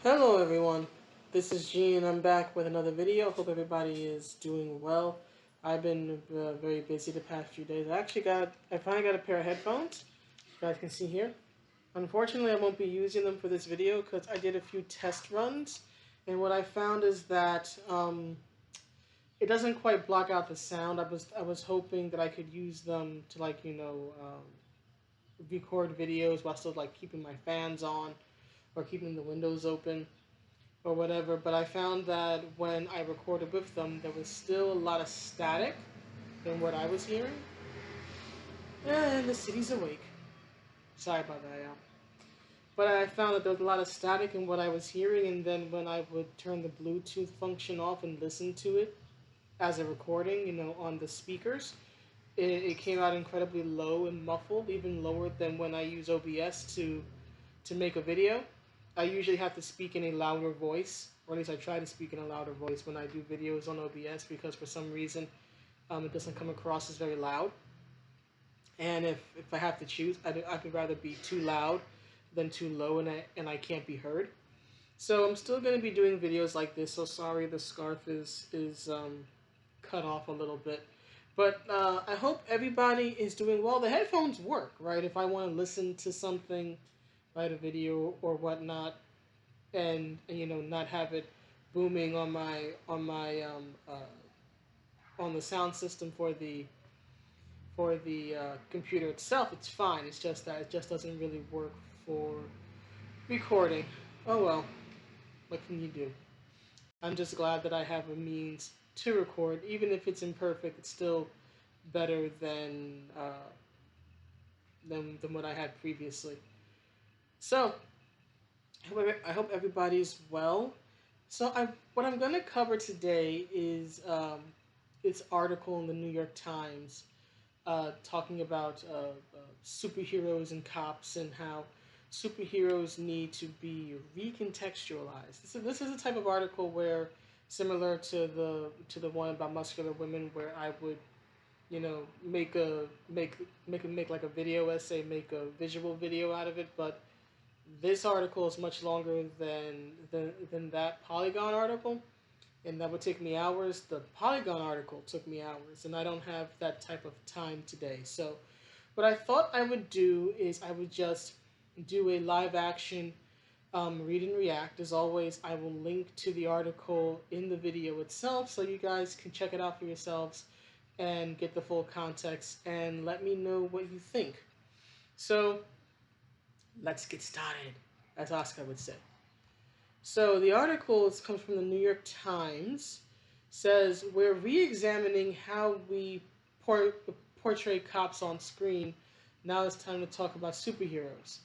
Hello everyone, this is Gene and I'm back with another video. Hope everybody is doing well. I've been very busy the past few days. I finally got a pair of headphones, you guys can see here. Unfortunately, I won't be using them for this video because I did a few test runs, and what I found is that it doesn't quite block out the sound. I was hoping that I could use them to record videos while still keeping my fans on or keeping the windows open or whatever, but I found that when I recorded with them, there was still a lot of static in what I was hearing. And the city's awake. Sorry about that, yeah. But I found that there was a lot of static in what I was hearing, and then when I would turn the Bluetooth function off and listen to it as a recording, on the speakers, it came out incredibly low and muffled, even lower than when I use OBS to make a video. I usually have to speak in a louder voice, or at least I try to speak in a louder voice when I do videos on OBS because for some reason it doesn't come across as very loud. And if I have to choose, I'd rather be too loud than too low and I can't be heard. So I'm still going to be doing videos like this, so sorry the scarf is cut off a little bit. But I hope everybody is doing well. The headphones work, right? If I want to listen to something, write a video or whatnot, and not have it booming on the sound system for the computer itself, it's fine. It's just that it just doesn't really work for recording. Oh well, what can you do? I'm just glad that I have a means to record, even if it's imperfect. It's still better than what I had previously. So I hope everybody's well. What I'm going to cover today is this article in the New York Times talking about superheroes and cops and how superheroes need to be recontextualized. This is a type of article where, similar to the one about muscular women, where I would make like a video essay, make a visual video out of it, but this article is much longer than that Polygon article, and that would take me hours. The Polygon article took me hours, and I don't have that type of time today. So what I thought I would do is I would just do a live action read and react. As always, I will link to the article in the video itself so you guys can check it out for yourselves and get the full context and let me know what you think. So let's get started, as Oscar would say. So the article comes from the New York Times. Says we're re-examining how we portray cops on screen. Now it's time to talk about superheroes.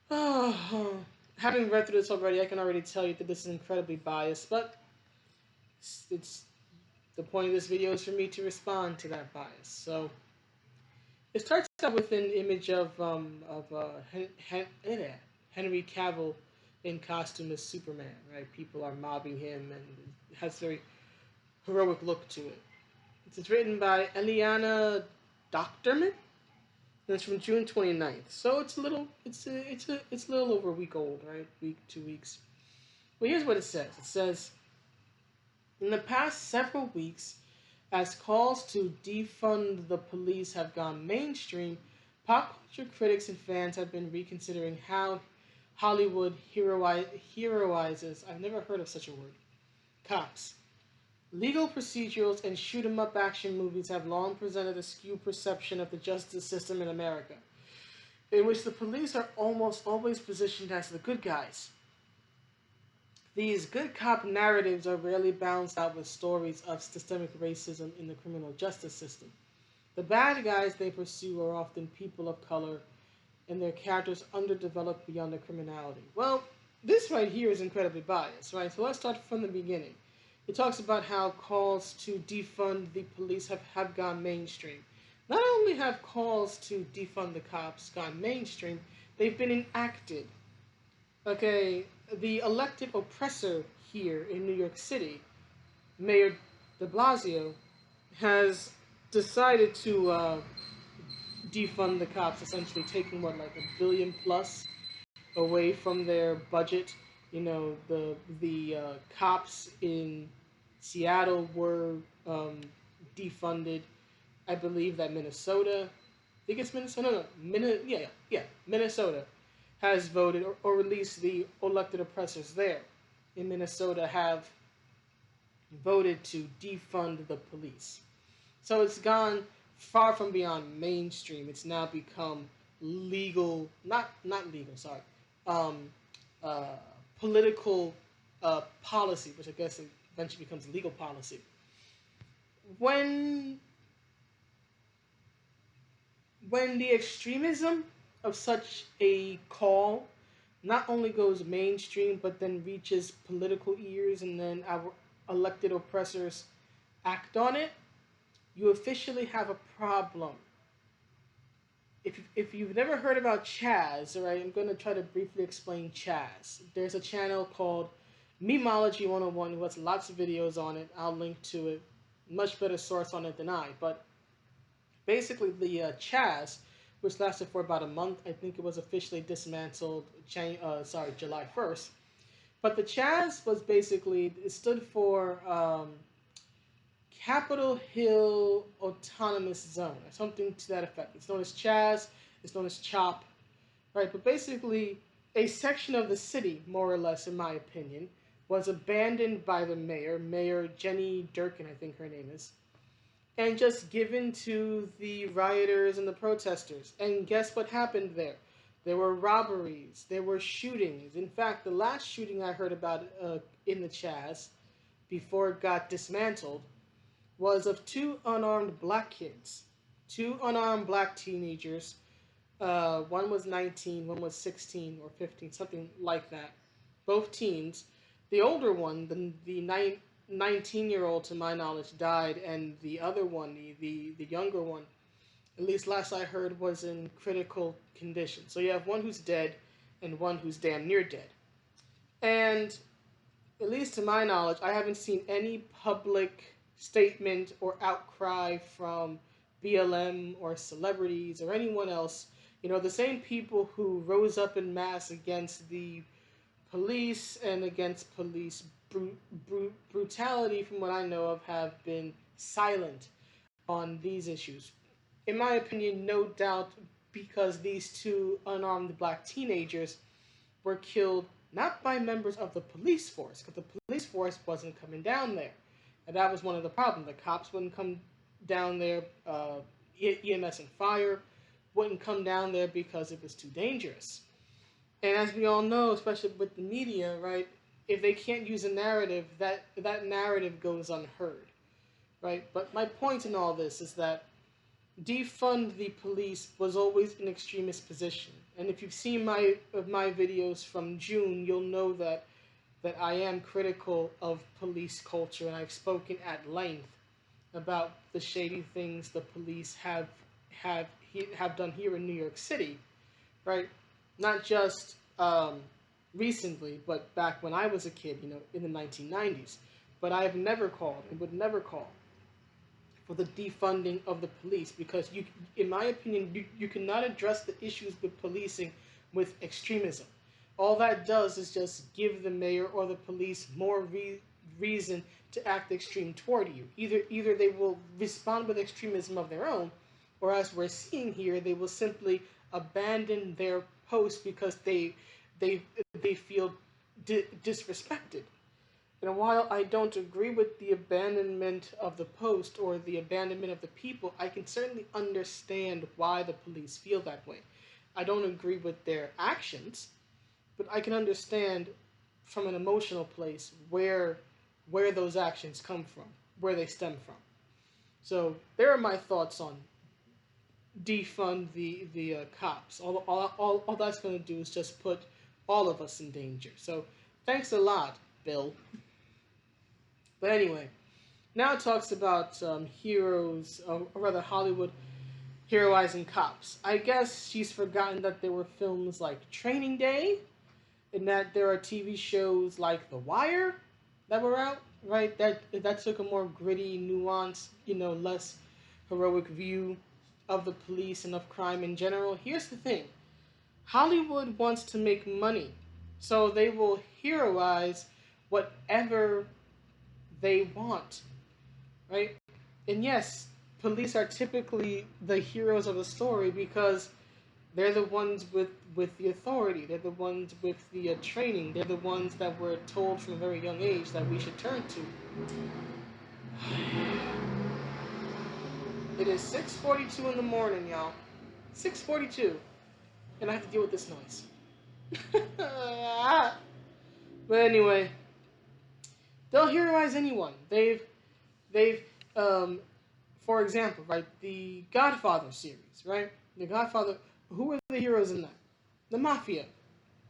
Oh, having read through this already, I can already tell you that this is incredibly biased, but it's the point of this video is for me to respond to that bias. So it starts out with an image of Henry Cavill in costume as Superman. Right, people are mobbing him, and it has a very heroic look to it. It's written by Eliana Dockterman, and it's from June 29th. So it's a little over a week old, right? Week, 2 weeks. Well, here's what it says. It says, in the past several weeks, as calls to defund the police have gone mainstream, pop culture critics and fans have been reconsidering how Hollywood heroizes, I've never heard of such a word, cops. Legal procedurals and shoot-'em-up action movies have long presented a skewed perception of the justice system in America, in which the police are almost always positioned as the good guys. These good cop narratives are rarely balanced out with stories of systemic racism in the criminal justice system. The bad guys they pursue are often people of color, and their characters underdeveloped beyond their criminality. Well, this right here is incredibly biased, right? So let's start from the beginning. It talks about how calls to defund the police have gone mainstream. Not only have calls to defund the cops gone mainstream, they've been enacted. Okay, the elected oppressor here in New York City, Mayor de Blasio, has decided to defund the cops, essentially taking like $1 billion plus away from their budget The cops in Seattle were um, defunded. I believe that Minnesota, I think it's Minnesota, no, yeah, Minnesota has voted, or at least the elected oppressors there in Minnesota have voted to defund the police. So it's gone far from beyond mainstream. It's now become legal, not legal, sorry, um, uh, political policy, which I guess eventually becomes legal policy. When when the extremism of such a call not only goes mainstream but then reaches political ears and then our elected oppressors act on it, you officially have a problem. If you've never heard about Chaz, all right, I'm going to try to briefly explain Chaz. There's a channel called Memology 101 who has lots of videos on it. I'll link to it. Much better source on it than I. But basically, the Chaz, which lasted for about a month, I think it was officially dismantled July 1st. But the Chaz was basically, it stood for Capitol Hill Autonomous Zone, or something to that effect. It's known as Chaz, it's known as CHOP, right? But basically, a section of the city, more or less, in my opinion, was abandoned by the mayor, Mayor Jenny Durkin, I think her name is, and just given to the rioters and the protesters. And guess what happened there? There were robberies, there were shootings. In fact, the last shooting I heard about in the Chaz, before it got dismantled, was of two unarmed black kids, two unarmed black teenagers. One was 19, one was 16 or 15, something like that. Both teens. The older one, the 19-year-old, to my knowledge, died, and the other one, the younger one, at least last I heard, was in critical condition. So you have one who's dead and one who's damn near dead. And at least to my knowledge, I haven't seen any public statement or outcry from BLM or celebrities or anyone else. The same people who rose up in mass against the police and against police brutality, from what I know of, have been silent on these issues. In my opinion, no doubt because these two unarmed black teenagers were killed not by members of the police force, because the police force wasn't coming down there. And that was one of the problems. The cops wouldn't come down there, EMS and fire wouldn't come down there because it was too dangerous. And as we all know, especially with the media, right, if they can't use a narrative, that narrative goes unheard, right? But my point in all this is that defund the police was always an extremist position. And if you've seen my videos from June, you'll know that I am critical of police culture, and I've spoken at length about the shady things the police have done here in New York City, right? Not just recently, but back when I was a kid, in the 1990s. But I have never called and would never call for the defunding of the police, because in my opinion, you cannot address the issues with policing with extremism. All that does is just give the mayor or the police more reason to act extreme toward you. Either they will respond with extremism of their own, or as we're seeing here, they will simply abandon their post because they feel disrespected. And while I don't agree with the abandonment of the post or the abandonment of the people, I can certainly understand why the police feel that way. I don't agree with their actions, but I can understand from an emotional place where those actions come from, where they stem from. So there are my thoughts on defund the cops. All that's going to do is just put all of us in danger. So thanks a lot, Bill. But anyway, now it talks about heroes, or rather Hollywood heroizing cops. I guess she's forgotten that there were films like Training Day, and that there are TV shows like The Wire that were out, right? That took a more gritty, nuanced, less heroic view of the police and of crime in general. Here's the thing: Hollywood wants to make money So they will heroize whatever they want, right? And yes, police are typically the heroes of the story because they're the ones with the authority. They're the ones with the training. They're the ones that were told from a very young age that we should turn to. It is 6:42 in the morning, y'all. 6:42, and I have to deal with this noise. But anyway, they'll heroize anyone. They've for example, right, the Godfather series, right? The Godfather. Who are the heroes in that? The mafia,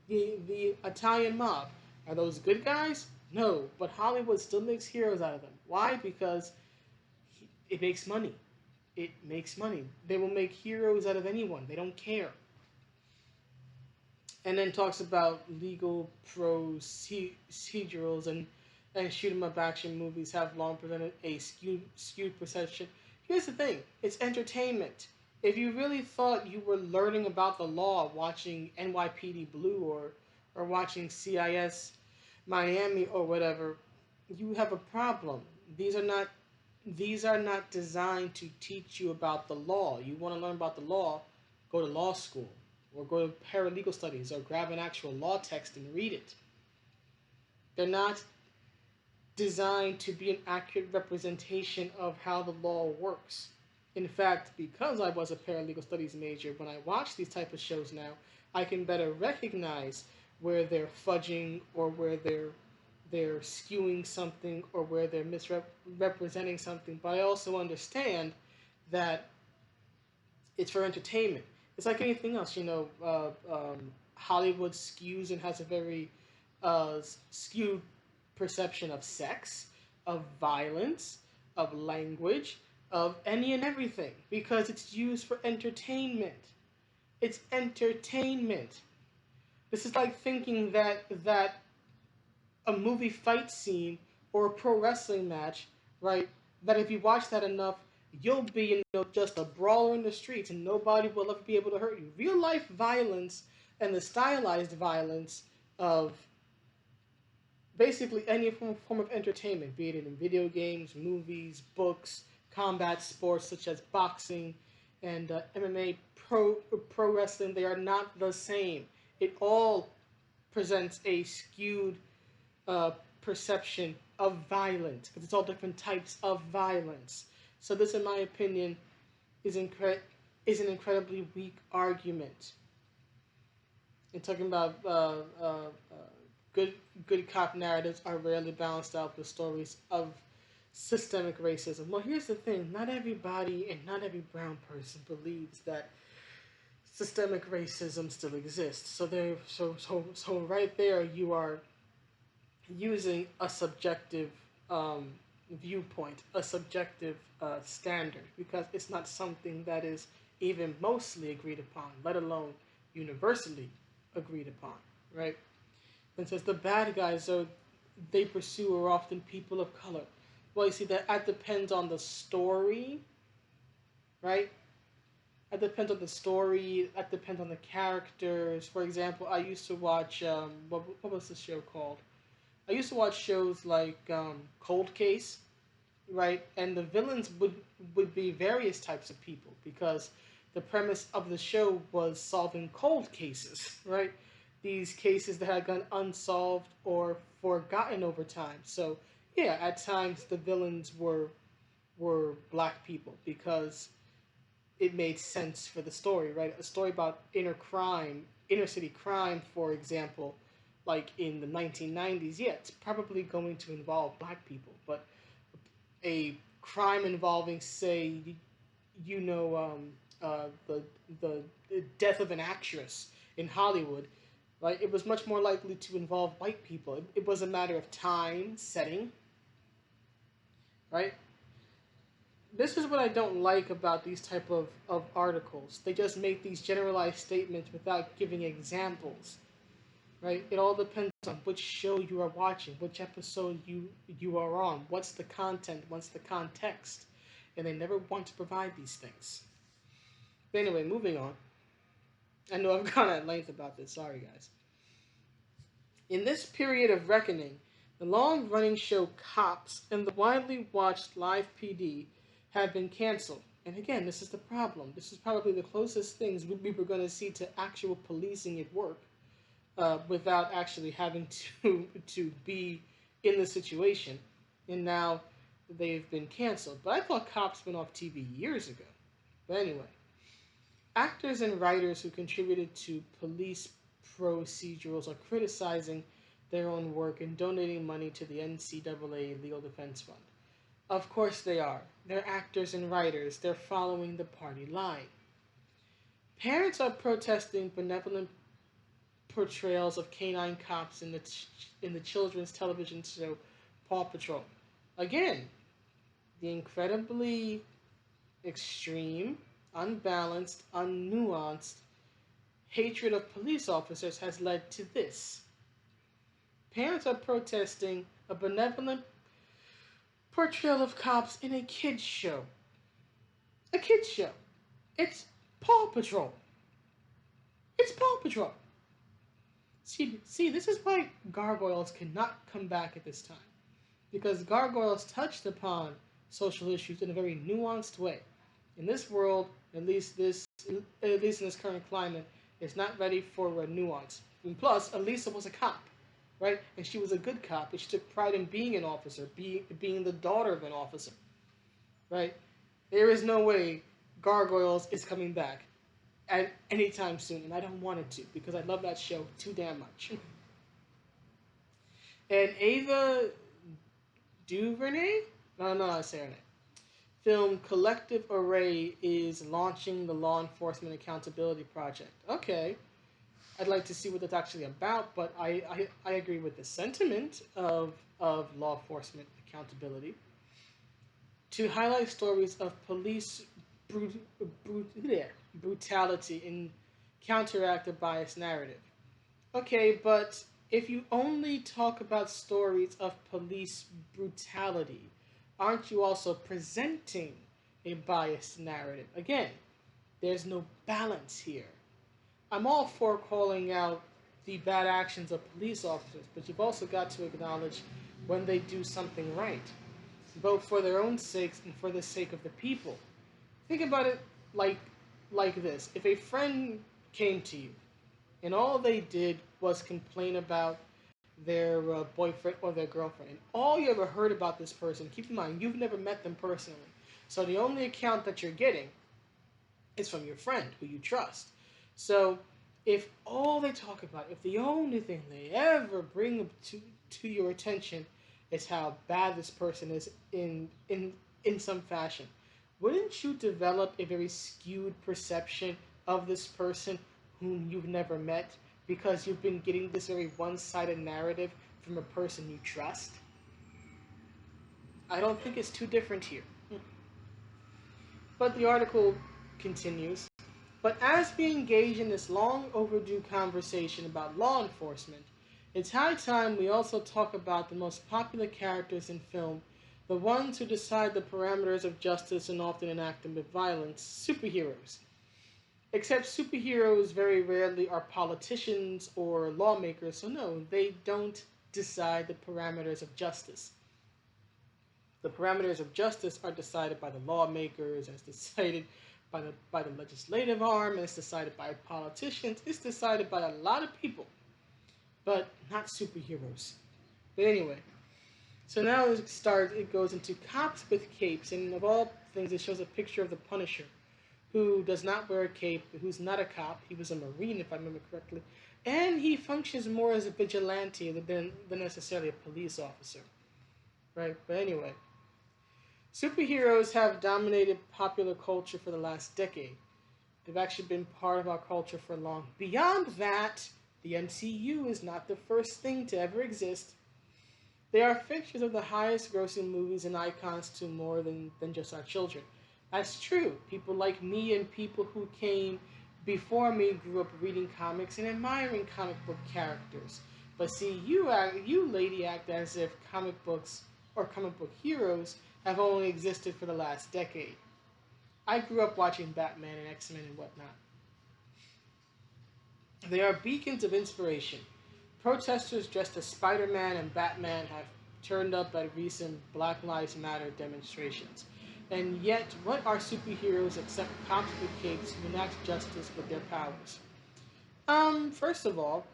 the Italian mob. Are those good guys? No, but Hollywood still makes heroes out of them. Why? Because it makes money. It makes money. They will make heroes out of anyone. They don't care. And then talks about legal procedurals and shoot 'em up action movies have long presented a skewed perception. Here's the thing: it's entertainment. If you really thought you were learning about the law watching NYPD Blue or watching CIS Miami or whatever, you have a problem. These are not designed to teach you about the law. You want to learn about the law, go to law school or go to paralegal studies or grab an actual law text and read it. They're not designed to be an accurate representation of how the law works. In fact, because I was a paralegal studies major, when I watch these type of shows now, I can better recognize where they're fudging or where they're skewing something or where they're misrepresenting something. But I also understand that it's for entertainment. It's like anything else, Hollywood skews and has a very skewed perception of sex, of violence, of language, of any and everything because it's used for entertainment. It's entertainment. This is like thinking that a movie fight scene or a pro wrestling match, right? That if you watch that enough, you'll be, just a brawler in the streets and nobody will ever be able to hurt you. Real life violence and the stylized violence of basically any form of entertainment, be it in video games, movies, books, combat sports such as boxing and MMA, pro wrestling, they are not the same. It all presents a skewed uh, perception of violence because it's all different types of violence. So this, in my opinion, is an incredibly weak argument. And talking about good good cop narratives are rarely balanced out with stories of systemic racism. Well, here's the thing: not everybody and not every brown person believes that systemic racism still exists. So right there, you are using a subjective viewpoint, a subjective standard, because it's not something that is even mostly agreed upon, let alone universally agreed upon, right? And says the bad guys they pursue are often people of color. Well, you see that depends on the story, right? That depends on the story. That depends on the characters. For example, I used to watch what was the show called? I used to watch shows like Cold Case, right? And the villains would be various types of people because the premise of the show was solving cold cases, right? These cases that had gone unsolved or forgotten over time. So yeah, at times the villains were black people because it made sense for the story, right? A story about inner city crime, for example, like in the 1990s, yeah, it's probably going to involve black people, but a crime involving, say, you know, the death of an actress in Hollywood, right? It was much more likely to involve white people. It was a matter of time, setting, right? This is what I don't like about these type of articles. They just make these generalized statements without giving examples, right? It all depends on which show you are watching, which episode you are on, what's the content, what's the context, and they never want to provide these things. But anyway, moving on. I know I've gone at length about this. Sorry, guys. In this period of reckoning, the long-running show Cops and the widely watched live PD have been canceled. And again, this is the problem. This is probably the closest things we were going to see to actual policing at work, without actually having to be in the situation. And now they've been canceled. But I thought Cops went off TV years ago. But anyway, actors and writers who contributed to police procedurals are criticizing their own work and donating money to the NCAA Legal Defense Fund. Of course they are. They're actors and writers. They're following the party line. Parents are protesting benevolent portrayals of canine cops in the children's television show Paw Patrol. Again, the incredibly extreme, unbalanced, unnuanced hatred of police officers has led to this. Parents are protesting a benevolent portrayal of cops in a kids show. A kids show. It's Paw Patrol. It's Paw Patrol. See, this is why Gargoyles cannot come back at this time. Because Gargoyles touched upon social issues in a very nuanced way. In this world, at least in this current climate, is not ready for a nuance. And plus, Elisa was a cop, right? And she was a good cop, and she took pride in being an officer, being the daughter of an officer, right? There is no way Gargoyles is coming back at any time soon, and I don't want it to, because I love that show too damn much. And Ava DuVernay? No, I say her name. Film Collective Array is launching the Law Enforcement Accountability Project. Okay, I'd like to see what that's actually about, but I agree with the sentiment of law enforcement accountability. To highlight stories of police brutality and counteract a biased narrative. Okay, but if you only talk about stories of police brutality, aren't you also presenting a biased narrative? Again, there's no balance here. I'm all for calling out the bad actions of police officers, but you've also got to acknowledge when they do something right, both for their own sakes and for the sake of the people. Think about it like this. If a friend came to you and all they did was complain about their boyfriend or their girlfriend, and all you ever heard about this person, keep in mind, you've never met them personally, so the only account that you're getting is from your friend who you trust. So if all they talk about, if the only thing they ever bring to your attention is how bad this person is in some fashion, wouldn't you develop a very skewed perception of this person whom you've never met, because you've been getting this very one-sided narrative from a person you trust? I don't think it's too different here. But the article continues. But as we engage in this long overdue conversation about law enforcement, it's high time we also talk about the most popular characters in film, the ones who decide the parameters of justice and often enact them with violence, superheroes. Except superheroes very rarely are politicians or lawmakers, so no, they don't decide the parameters of justice. The parameters of justice are decided by the lawmakers, and it's decided by the legislative arm, and it's decided by politicians, it's decided by a lot of people, but not superheroes. But anyway, so now it goes into cops with capes, and of all things, it shows a picture of the Punisher, who does not wear a cape, who's not a cop. He was a Marine, if I remember correctly. And he functions more as a vigilante than necessarily a police officer. Right? But anyway, superheroes have dominated popular culture for the last decade. They've actually been part of our culture for long. Beyond that, the MCU is not the first thing to ever exist. They are fixtures of the highest grossing movies and icons to more than just our children. That's true. People like me and people who came before me grew up reading comics and admiring comic book characters. But see, you lady act as if comic books or comic book heroes have only existed for the last decade. I grew up watching Batman and X-Men and whatnot. They are beacons of inspiration. Protesters dressed as Spider-Man and Batman have turned up at recent Black Lives Matter demonstrations. And yet, what are superheroes except cops with capes who enact justice with their powers? First of all,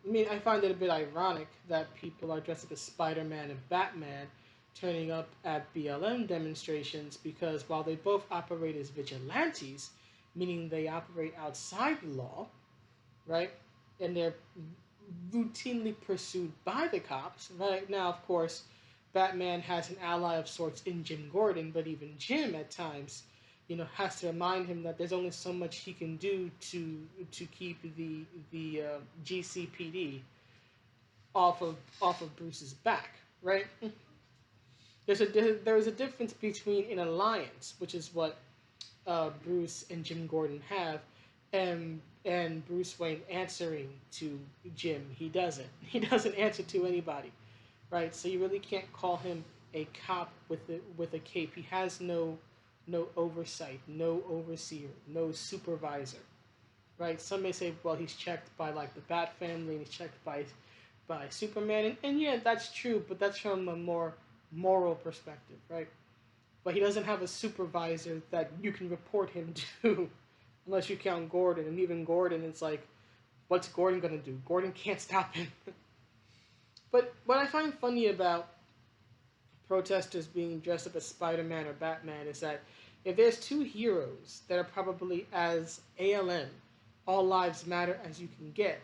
I mean, I find it a bit ironic that people are dressed as Spider-Man and Batman turning up at BLM demonstrations because while they both operate as vigilantes, meaning they operate outside the law, right? And they're routinely pursued by the cops. Right now, of course, Batman has an ally of sorts in Jim Gordon, but even Jim at times, has to remind him that there's only so much he can do to keep the GCPD off of Bruce's back, right? There is a difference between an alliance, which is what Bruce and Jim Gordon have, and Bruce Wayne answering to Jim. He doesn't. He doesn't answer to anybody, right? So you really can't call him a cop with a cape. He has no oversight, no overseer, no supervisor, right? Some may say, well, he's checked by like the Bat family, and he's checked by Superman, and yeah, that's true, but that's from a more moral perspective, right? But he doesn't have a supervisor that you can report him to, unless you count Gordon. And even Gordon, it's like, what's Gordon gonna do? Gordon can't stop him. But what I find funny about protesters being dressed up as Spider-Man or Batman is that if there's two heroes that are probably as ALM, all lives matter as you can get,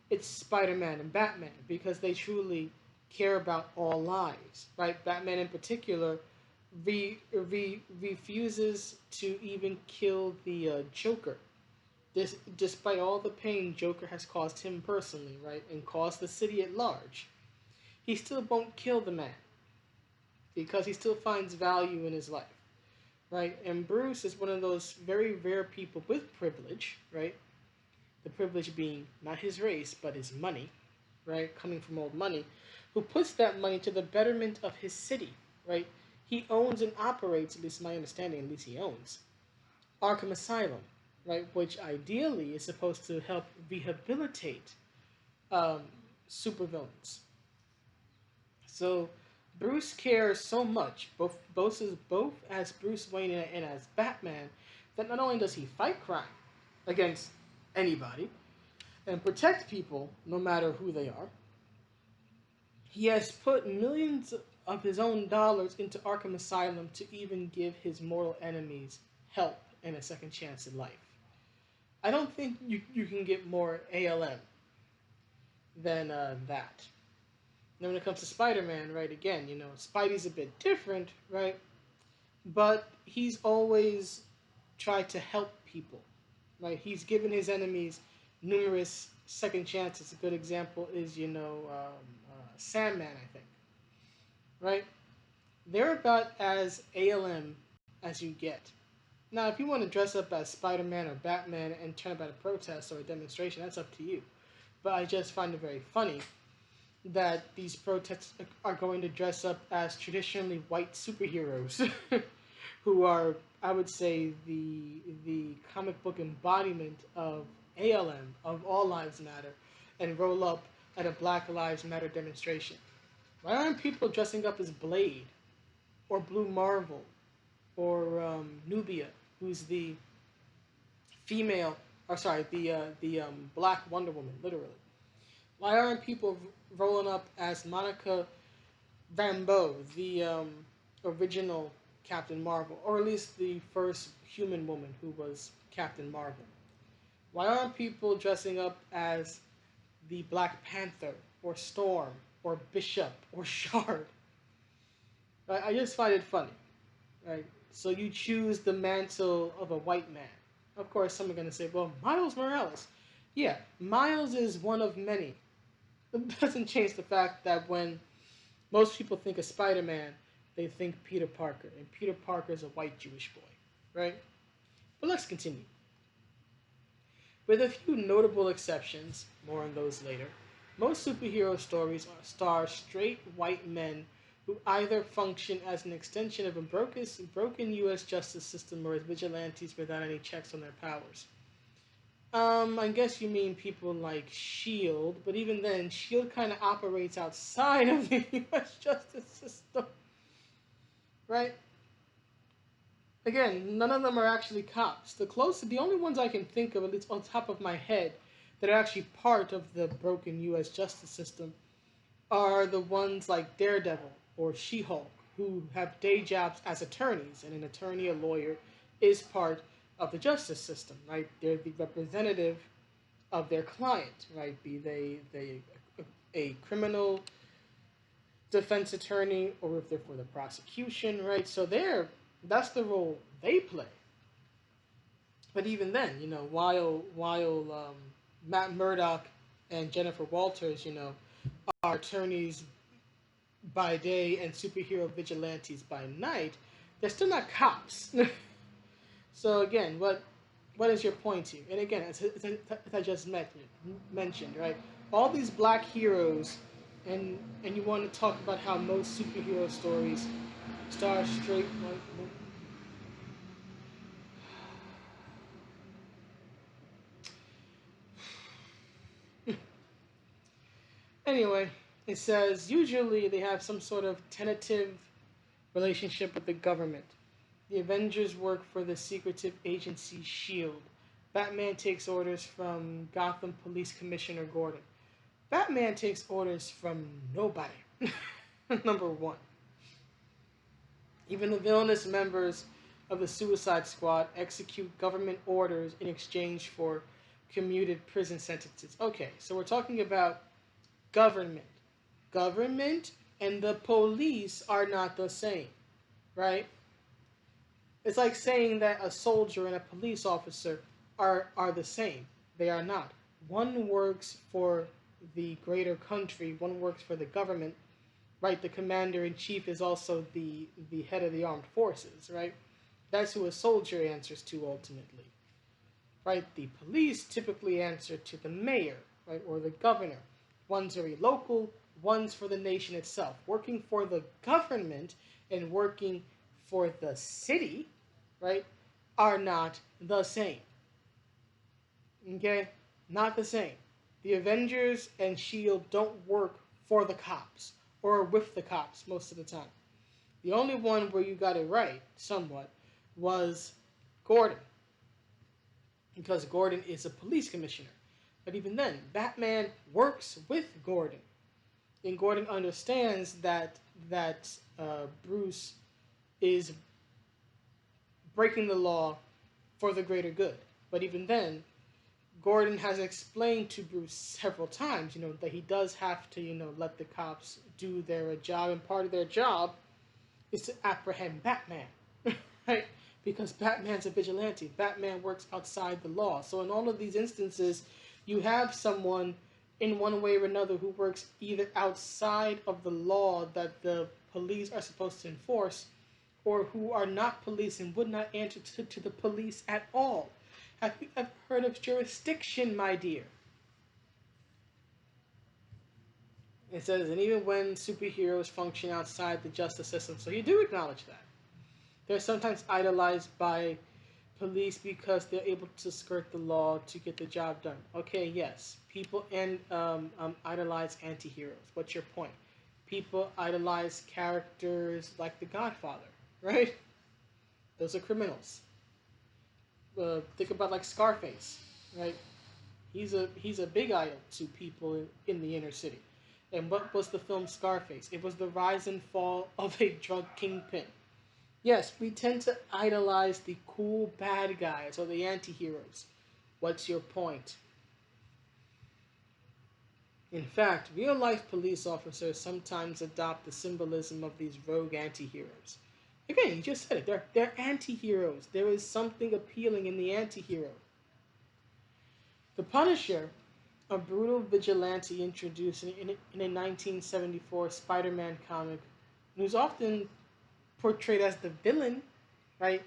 it's Spider-Man and Batman because they truly care about all lives, right? Batman in particular refuses to even kill the Joker. Despite all the pain Joker has caused him personally, right, and caused the city at large, he still won't kill the man because he still finds value in his life, right? And Bruce is one of those very rare people with privilege, right? The privilege being not his race, but his money, right? Coming from old money, who puts that money to the betterment of his city, right? He owns and operates, at least my understanding, at least he owns, Arkham Asylum, right? Which ideally is supposed to help rehabilitate um, supervillains. So Bruce cares so much, both as Bruce Wayne and as Batman, that not only does he fight crime against anybody and protect people no matter who they are, he has put millions of his own dollars into Arkham Asylum to even give his mortal enemies help and a second chance in life. I don't think you can get more ALM than that. Now, when it comes to Spider-Man, right, again, Spidey's a bit different, right? But he's always tried to help people, right? He's given his enemies numerous second chances. A good example is, Sandman, I think, right? They're about as ALM as you get. Now, if you want to dress up as Spider-Man or Batman and turn up at a protest or a demonstration, that's up to you. But I just find it very funny that these protests are going to dress up as traditionally white superheroes who are, I would say, the comic book embodiment of ALM, of All Lives Matter, and roll up at a Black Lives Matter demonstration. Why aren't people dressing up as Blade or Blue Marvel or Nubia, who's the female, or sorry, the Black Wonder Woman, literally? Why aren't people rolling up as Monica Rambeau, the original Captain Marvel, or at least the first human woman who was Captain Marvel? Why aren't people dressing up as the Black Panther, or Storm, or Bishop, or Shard? I just find it funny, right? So you choose the mantle of a white man. Of course, some are going to say, well, Miles Morales. Yeah, Miles is one of many. It doesn't change the fact that when most people think of Spider-Man, they think Peter Parker. And Peter Parker is a white Jewish boy, right? But let's continue. With a few notable exceptions, more on those later, most superhero stories star straight white men who either function as an extension of a broken U.S. justice system or as vigilantes without any checks on their powers. I guess you mean people like Shield, but even then, Shield kind of operates outside of the U.S. justice system, right? Again, none of them are actually cops. The only ones I can think of, at least on top of my head, that are actually part of the broken U.S. justice system are the ones like Daredevil or She-Hulk, who have day jobs as attorneys, and an attorney, a lawyer, is part of the justice system, right? They're the representative of their client, right? Be they a criminal defense attorney or if they're for the prosecution, right? So that's the role they play. But even then, while Matt Murdock and Jennifer Walters, are attorneys by day and superhero vigilantes by night, they're still not cops. So again, what is your point here? And again, as I just mentioned, right? All these black heroes, and you want to talk about how most superhero stories star straight white men. Anyway, it says usually they have some sort of tentative relationship with the government. The Avengers work for the secretive agency SHIELD. Batman takes orders from Gotham Police Commissioner Gordon. Batman takes orders from nobody. Number one. Even the villainous members of the Suicide Squad execute government orders in exchange for commuted prison sentences. Okay, so we're talking about government. Government and the police are not the same, right? It's like saying that a soldier and a police officer are the same. They are not. One works for the greater country, one works for the government, right? The commander in chief is also the head of the armed forces, right? That's who a soldier answers to ultimately, right? The police typically answer to the mayor, right, or the governor. One's very local, one's for the nation itself. Working for the government and working for the city, right, are not the same. Okay? Not the same. The Avengers and S.H.I.E.L.D. don't work for the cops or with the cops most of the time. The only one where you got it right, somewhat, was Gordon. Because Gordon is a police commissioner. But even then, Batman works with Gordon. And Gordon understands that Bruce is breaking the law for the greater good. But even then, Gordon has explained to Bruce several times, that he does have to, let the cops do their job. And part of their job is to apprehend Batman, right? Because Batman's a vigilante. Batman works outside the law. So in all of these instances, you have someone in one way or another who works either outside of the law that the police are supposed to enforce, or who are not police and would not answer to the police at all. Have you ever heard of jurisdiction, my dear? It says, and even when superheroes function outside the justice system, so you do acknowledge that. They're sometimes idolized by police because they're able to skirt the law to get the job done. Okay, yes. People idolize anti-heroes. What's your point? People idolize characters like The Godfather, right? Those are criminals. Think about like Scarface, right? He's a big idol to people in the inner city. And what was the film Scarface? It was the rise and fall of a drug kingpin. Yes, we tend to idolize the cool bad guys or the anti-heroes. What's your point? In fact, real-life police officers sometimes adopt the symbolism of these rogue anti-heroes. Again, you just said it. They're anti-heroes. There is something appealing in the anti-hero. The Punisher, a brutal vigilante introduced in a 1974 Spider-Man comic, who's often portrayed as the villain, right?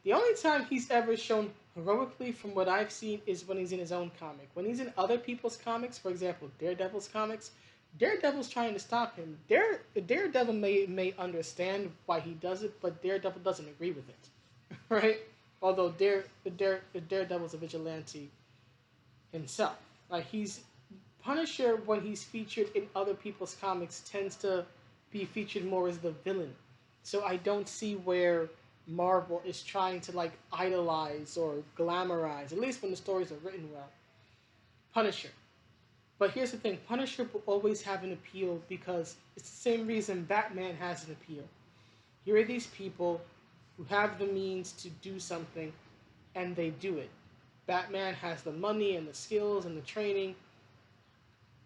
The only time he's ever shown heroically, from what I've seen, is when he's in his own comic. When he's in other people's comics, for example, Daredevil's comics, Daredevil's trying to stop him. Daredevil may understand why he does it, but Daredevil doesn't agree with it, right? Although Daredevil's a vigilante himself. Like he's Punisher when he's featured in other people's comics tends to be featured more as the villain. So I don't see where Marvel is trying to like idolize or glamorize, at least when the stories are written well, Punisher. But here's the thing, Punisher will always have an appeal because it's the same reason Batman has an appeal. Here are these people who have the means to do something and they do it. Batman has the money and the skills and the training.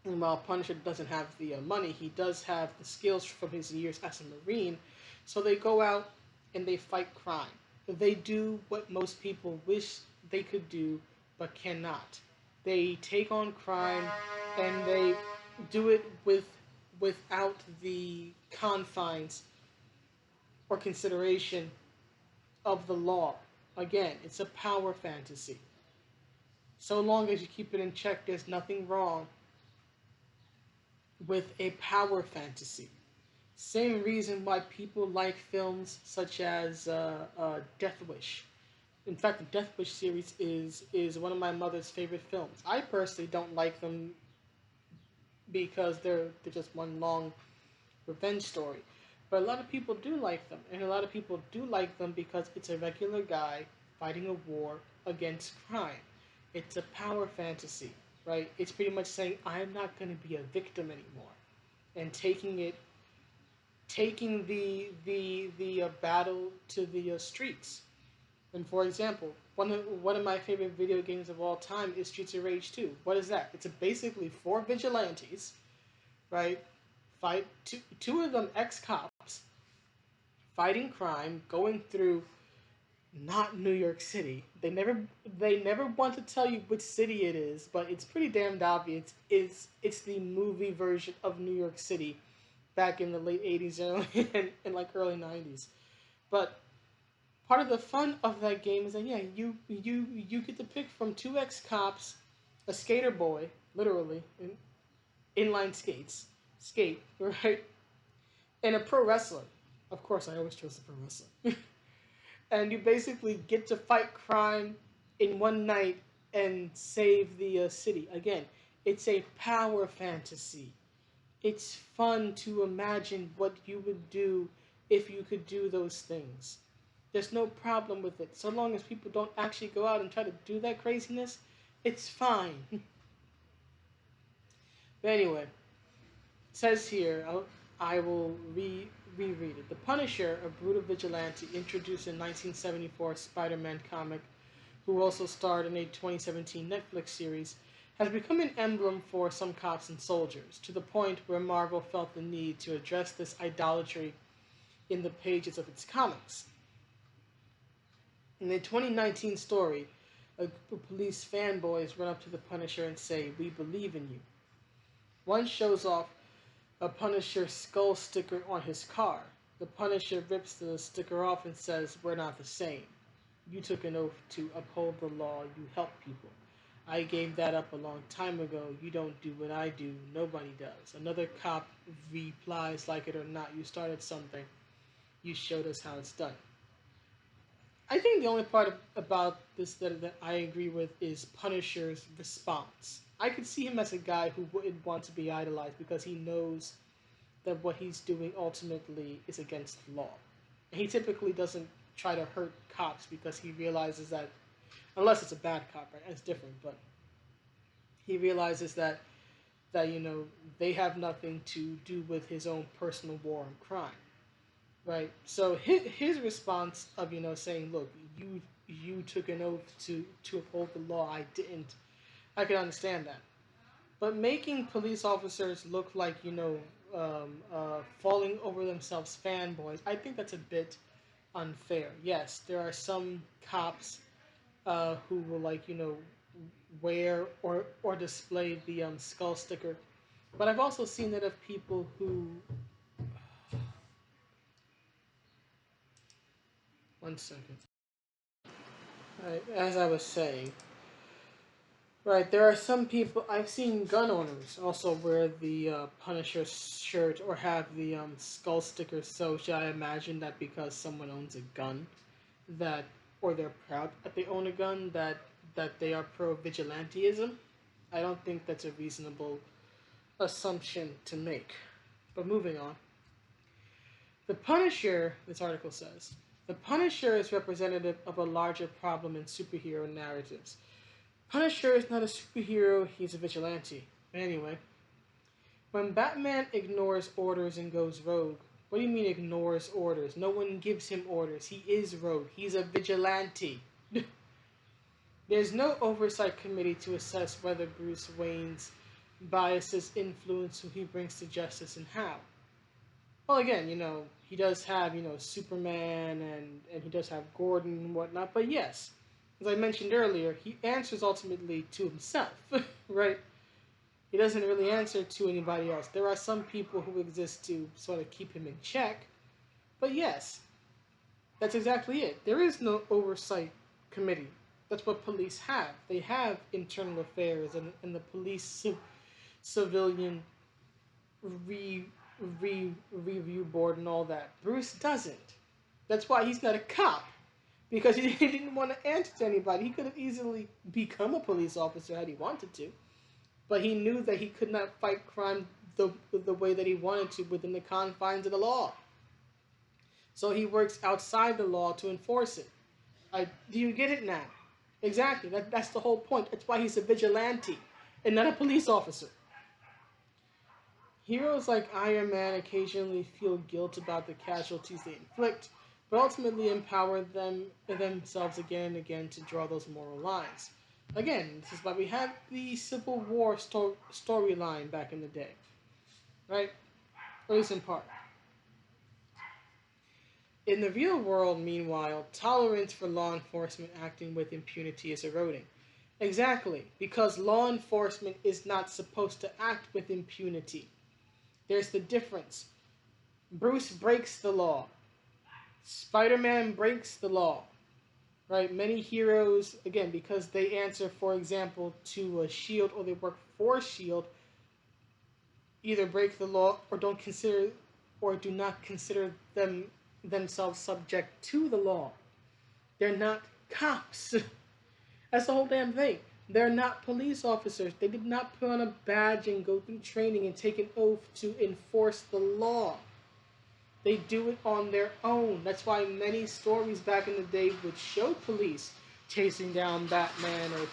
And while Punisher doesn't have the money, he does have the skills from his years as a Marine. So they go out and they fight crime. They do what most people wish they could do but cannot. They take on crime and they do it without the confines or consideration of the law. Again, it's a power fantasy. So long as you keep it in check, there's nothing wrong with a power fantasy. Same reason why people like films such as Death Wish. In fact, the Death Wish series is one of my mother's favorite films. I personally don't like them because they're just one long revenge story. But a lot of people do like them, and a lot of people do like them because it's a regular guy fighting a war against crime. It's a power fantasy, right? It's pretty much saying I'm not going to be a victim anymore, and taking the battle to the streets. And for example, one of my favorite video games of all time is Streets of Rage 2. What is that? It's basically four vigilantes, right? Fight two of them ex-cops fighting crime, going through not New York City. They never want to tell you which city it is, but it's pretty damned obvious. It's the movie version of New York City back in the late 80s and like early 90s. But part of the fun of that game is that yeah, you get to pick from two ex cops, a skater boy, literally, inline skate, right, and a pro wrestler. Of course, I always chose the pro wrestler. And you basically get to fight crime in one night and save the city. Again, it's a power fantasy. It's fun to imagine what you would do if you could do those things. There's no problem with it. So long as people don't actually go out and try to do that craziness, it's fine. But anyway, it says here, I will reread it. The Punisher, a brutal vigilante introduced in 1974 Spider-Man comic, who also starred in a 2017 Netflix series, has become an emblem for some cops and soldiers, to the point where Marvel felt the need to address this idolatry in the pages of its comics. In the 2019 story, a group of police fanboys run up to the Punisher and say, "We believe in you." One shows off a Punisher skull sticker on his car. The Punisher rips the sticker off and says, "We're not the same. You took an oath to uphold the law, you help people. I gave that up a long time ago. You don't do what I do, nobody does." Another cop replies, "Like it or not, you started something. You showed us how it's done." I think the only part about this that I agree with is Punisher's response. I could see him as a guy who wouldn't want to be idolized because he knows that what he's doing ultimately is against the law. And he typically doesn't try to hurt cops because he realizes that, unless it's a bad cop, right? It's different, but he realizes that they have nothing to do with his own personal war and crime. Right. So his response of saying, "Look, you took an oath to uphold the law. I didn't." I can understand that. But making police officers look like falling over themselves fanboys, I think that's a bit unfair. Yes, there are some cops who will wear or display the skull sticker, but I've also seen that of people who. One second. Right, as I was saying, right, there are some people I've seen gun owners also wear the Punisher shirt or have the skull sticker. So should I imagine that because someone owns a gun, that or they're proud that they own a gun, that they are pro vigilanteism? I don't think that's a reasonable assumption to make. But moving on. The Punisher, this article says, the Punisher is representative of a larger problem in superhero narratives. Punisher is not a superhero, he's a vigilante. Anyway, when Batman ignores orders and goes rogue, what do you mean ignores orders? No one gives him orders. He is rogue. He's a vigilante. There's no oversight committee to assess whether Bruce Wayne's biases influence who he brings to justice and how. Well, again, he does have, Superman and he does have Gordon and whatnot, but yes, as I mentioned earlier, he answers ultimately to himself, right? He doesn't really answer to anybody else. There are some people who exist to sort of keep him in check, but yes, that's exactly it. There is no oversight committee. That's what police have. They have internal affairs and the police civilian re review board and all that. Bruce doesn't. That's why he's not a cop, because he didn't want to answer to anybody. He could have easily become a police officer had he wanted to, but he knew that he could not fight crime the way that he wanted to within the confines of the law. So he works outside the law to enforce it. Do you get it now? Exactly. That's the whole point. That's why he's a vigilante and not a police officer. Heroes like Iron Man occasionally feel guilt about the casualties they inflict, but ultimately empower themselves again and again to draw those moral lines. Again, this is why we had the Civil War storyline back in the day, right? Or at least in part. In the real world, meanwhile, tolerance for law enforcement acting with impunity is eroding. Exactly, because law enforcement is not supposed to act with impunity. There's the difference. Bruce breaks the law. Spider-Man breaks the law. Right? Many heroes, again, because they answer, for example, to a shield or they work for shield, either break the law or don't consider or do not consider themselves subject to the law. They're not cops. That's the whole damn thing. They're not police officers. They did not put on a badge and go through training and take an oath to enforce the law. They do it on their own. That's why many stories back in the day would show police chasing down Batman or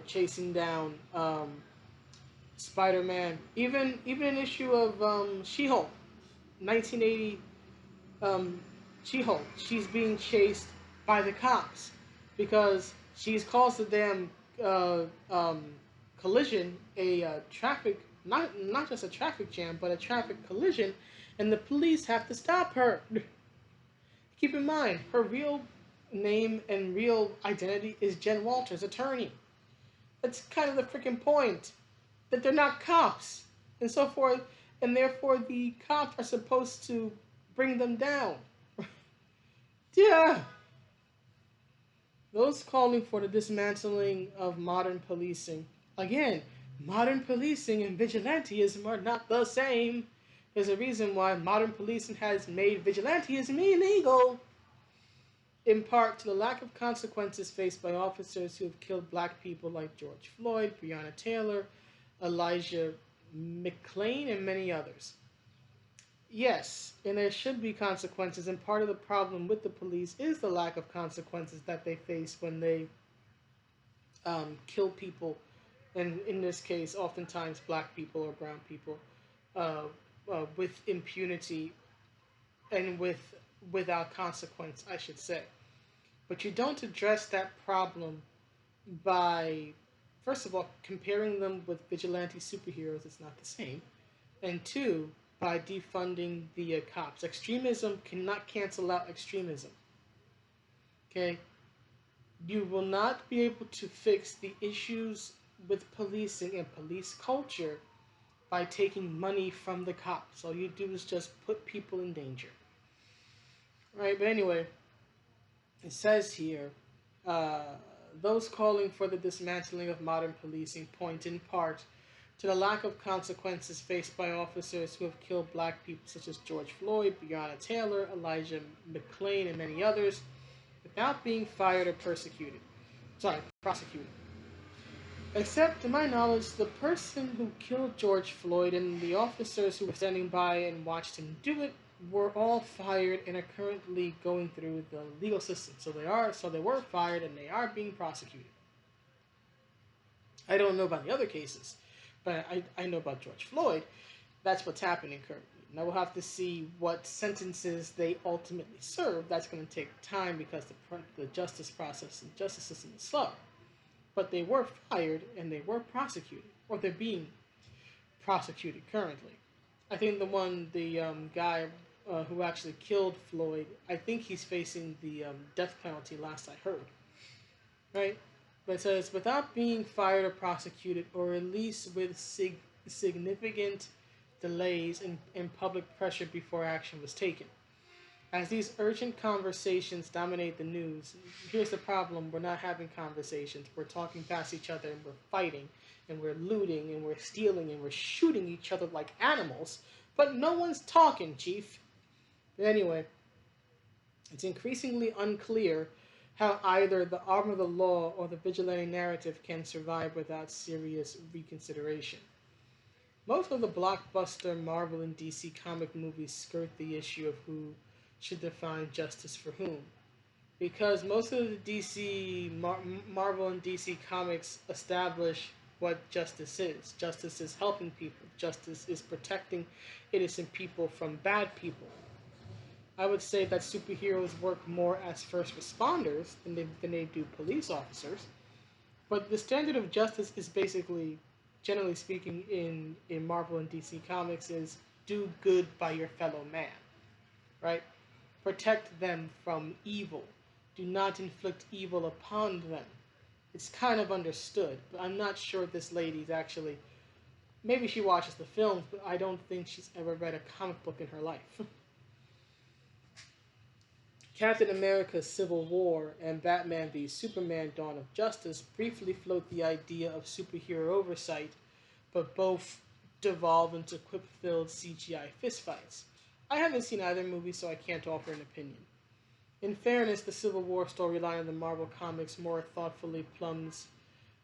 chasing down Spider-Man. Even an issue of She-Hulk, 1980 She-Hulk. She's being chased by the cops because she's caused the damn collision, a traffic, not just a traffic jam, but a traffic collision, and the police have to stop her. Keep in mind, her real name and real identity is Jen Walters, attorney. That's kind of the freaking point, that they're not cops, and so forth, and therefore the cops are supposed to bring them down. Yeah. Those calling for the dismantling of modern policing. Again, modern policing and vigilantism are not the same. There's a reason why modern policing has made vigilantism illegal. In part to the lack of consequences faced by officers who have killed black people like George Floyd, Breonna Taylor, Elijah McClain, and many others. Yes, and there should be consequences, and part of the problem with the police is the lack of consequences that they face when they kill people, and in this case, oftentimes black people or brown people, with impunity and without consequence, I should say. But you don't address that problem by, first of all, comparing them with vigilante superheroes. It's not the same, and two, by defunding the cops. Extremism cannot cancel out extremism. Okay? You will not be able to fix the issues with policing and police culture by taking money from the cops. All you do is just put people in danger. Right? But anyway, it says here, those calling for the dismantling of modern policing point in part to the lack of consequences faced by officers who have killed black people such as George Floyd, Breonna Taylor, Elijah McClain, and many others, without being fired or prosecuted. Except, to my knowledge, the person who killed George Floyd and the officers who were standing by and watched him do it were all fired and are currently going through the legal system. So they were fired and they are being prosecuted. I don't know about the other cases, but I know about George Floyd. That's what's happening currently. Now we'll have to see what sentences they ultimately serve. That's going to take time because the justice process and justice system is slow. But they were fired and they were prosecuted, or they're being prosecuted currently. I think the guy who actually killed Floyd, I think he's facing the death penalty last I heard. Right? But it says, without being fired or prosecuted, or at least with significant delays and public pressure before action was taken. As these urgent conversations dominate the news, here's the problem. We're not having conversations. We're talking past each other and we're fighting and we're looting and we're stealing and we're shooting each other like animals, but no one's talking, Chief. But anyway, it's increasingly unclear how either the arm of the law or the vigilante narrative can survive without serious reconsideration. Most of the blockbuster Marvel and DC comic movies skirt the issue of who should define justice for whom. Because most of the Marvel and DC comics establish what justice is. Justice is helping people. Justice is protecting innocent people from bad people. I would say that superheroes work more as first responders than they do police officers. But the standard of justice is basically, generally speaking, in Marvel and DC comics, is do good by your fellow man. Right? Protect them from evil. Do not inflict evil upon them. It's kind of understood, but I'm not sure this lady's actually... Maybe she watches the films, but I don't think she's ever read a comic book in her life. Captain America Civil War and Batman v Superman Dawn of Justice briefly float the idea of superhero oversight, but both devolve into quip-filled CGI fistfights. I haven't seen either movie, so I can't offer an opinion. In fairness, the Civil War storyline in the Marvel Comics more thoughtfully plumbs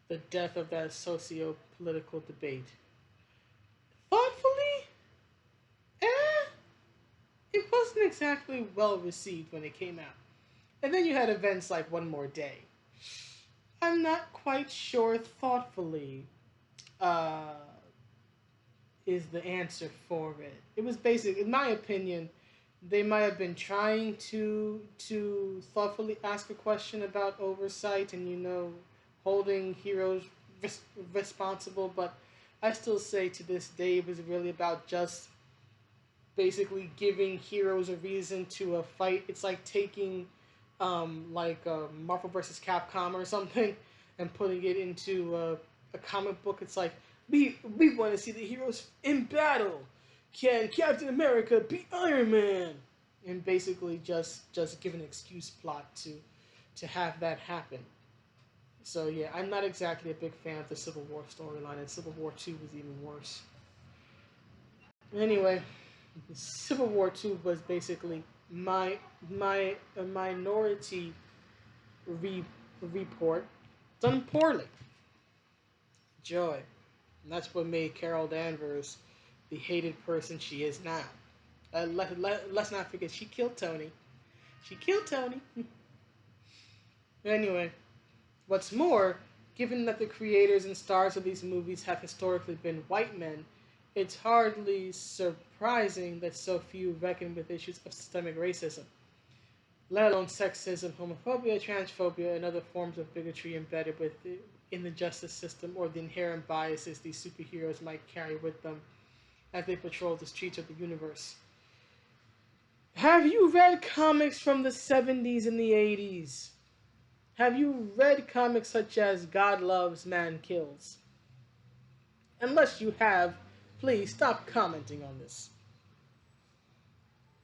the death of that socio-political debate. Thoughtfully? It wasn't exactly well received when it came out. And then you had events like One More Day. I'm not quite sure thoughtfully is the answer for it. It was basic, in my opinion, they might have been trying to thoughtfully ask a question about oversight and, holding heroes responsible, but I still say to this day it was really about just basically giving heroes a reason to fight. It's like taking Marvel vs. Capcom or something and putting it into a comic book. It's like, we want to see the heroes in battle. Can Captain America beat Iron Man? And basically just give an excuse plot to have that happen. So yeah, I'm not exactly a big fan of the Civil War storyline, and Civil War 2 was even worse. Anyway, Civil War 2 was basically a minority report done poorly. Joy. And that's what made Carol Danvers the hated person she is now. Let's not forget, she killed Tony. Anyway, what's more, given that the creators and stars of these movies have historically been white men, it's hardly surprising that so few reckon with issues of systemic racism, let alone sexism, homophobia, transphobia, and other forms of bigotry embedded in the justice system, or the inherent biases these superheroes might carry with them as they patrol the streets of the universe. Have you read comics from the 70s and the 80s? Have you read comics such as God Loves, Man Kills? Unless you have, please stop commenting on this.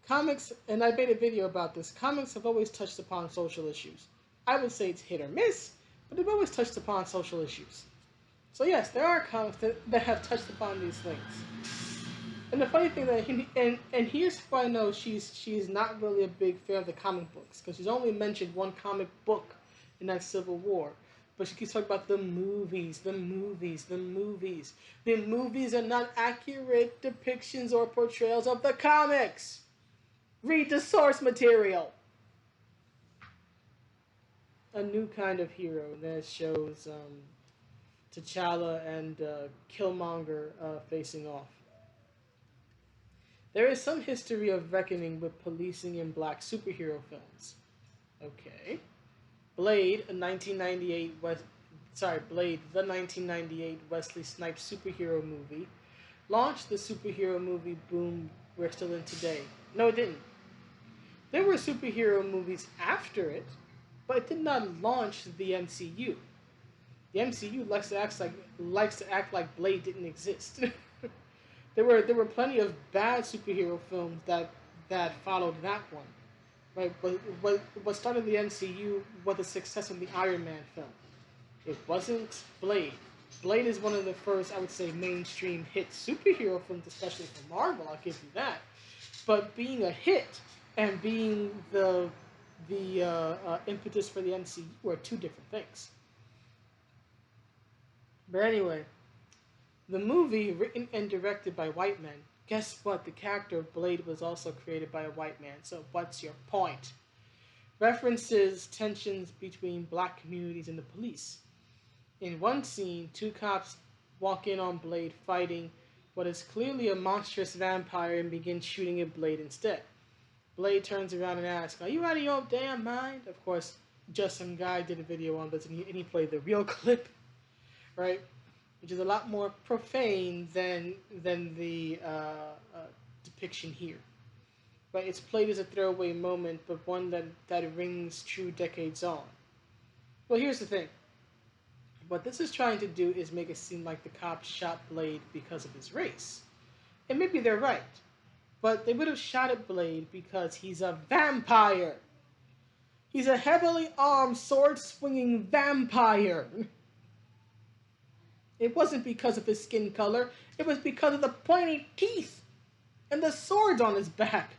Comics, and I made a video about this, comics have always touched upon social issues. I would say it's hit or miss, but they've always touched upon social issues. So yes, there are comics that have touched upon these things. And the funny thing that and here's why I know she's not really a big fan of the comic books because she's only mentioned one comic book in that Civil War. But she keeps talking about the movies, the movies, the movies. The movies are not accurate depictions or portrayals of the comics. Read the source material. A new kind of hero that shows T'Challa and Killmonger facing off. There is some history of reckoning with policing in black superhero films. Okay. Blade, a 1998 Blade, the 1998 Wesley Snipes superhero movie, launched the superhero movie boom we're still in today. No, it didn't. There were superhero movies after it, but it did not launch the MCU. The MCU likes to act like Blade didn't exist. There were plenty of bad superhero films that followed that one. Right, what started the MCU was the success of the Iron Man film. It wasn't Blade. Blade is one of the first, I would say, mainstream hit superhero films, especially for Marvel. I'll give you that. But being a hit and being the impetus for the MCU are two different things. But anyway, the movie, written and directed by white men, guess what? The character of Blade was also created by a white man. So what's your point? References tensions between black communities and the police. In one scene, two cops walk in on Blade fighting what is clearly a monstrous vampire and begin shooting at Blade instead. Blade turns around and asks, "Are you out of your damn mind?" Of course, just some guy did a video on this and he played the real clip, right? Which is a lot more profane than the depiction here. But it's played as a throwaway moment, but one that rings true decades on. Well, here's the thing. What this is trying to do is make it seem like the cops shot Blade because of his race. And maybe they're right. But they would have shot at Blade because he's a vampire. He's a heavily armed, sword-swinging vampire. It wasn't because of his skin color. It was because of the pointy teeth and the swords on his back.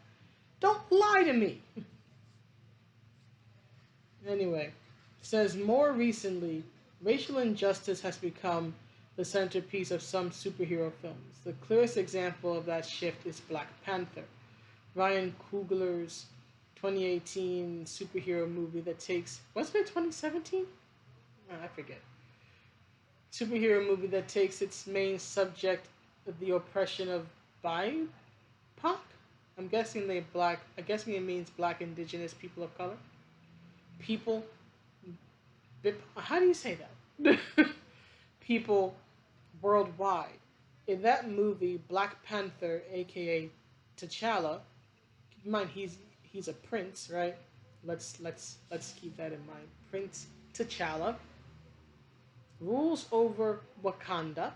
Don't lie to me. Anyway, it says more recently, racial injustice has become the centerpiece of some superhero films. The clearest example of that shift is Black Panther, Ryan Coogler's 2018 superhero movie that takes, wasn't it 2017? Oh, I forget. Superhero movie that takes its main subject of the oppression of BIPOC. I'm guessing it means black, indigenous, people of color. People. How do you say that? People worldwide. In that movie, Black Panther, aka T'Challa, keep in mind he's a prince, right? Let's keep that in mind. Prince T'Challa rules over Wakanda,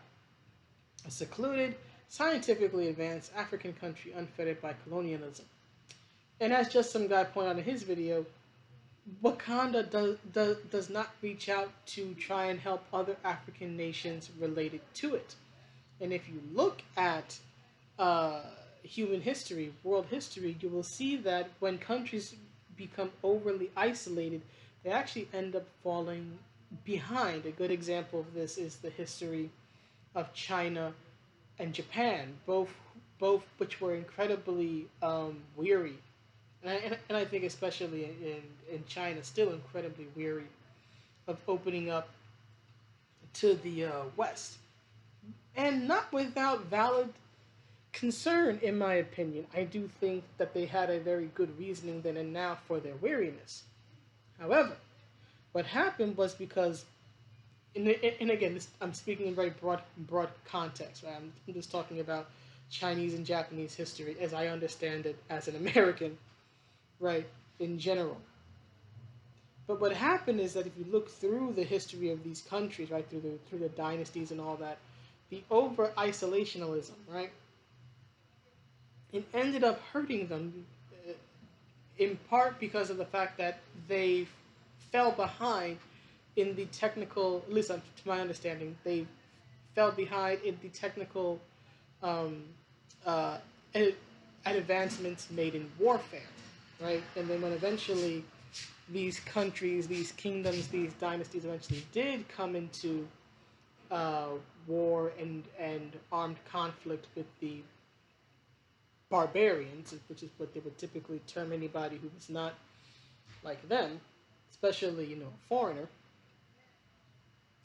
a secluded, scientifically advanced African country unfettered by colonialism. And as just some guy pointed out in his video, Wakanda does not reach out to try and help other African nations related to it. And if you look at human history, world history, you will see that when countries become overly isolated, they actually end up falling behind. A good example of this is the history of China and Japan, both which were incredibly weary, and I think especially in China, still incredibly weary of opening up to the West, and not without valid concern, in my opinion. I do think that they had a very good reasoning then and now for their weariness. However, what happened was because, and again, I'm speaking in very broad context, right? I'm just talking about Chinese and Japanese history as I understand it as an American, right, in general. But what happened is that if you look through the history of these countries, right, through the dynasties and all that, the over-isolationalism, right, it ended up hurting them in part because of the fact that they fell behind in the technical, at least to my understanding, they fell behind in the technical um, uh, ad- advancements made in warfare, right? And then when eventually these countries, these kingdoms, these dynasties eventually did come into uh, war and armed conflict with the barbarians, which is what they would typically term anybody who was not like them, especially a foreigner.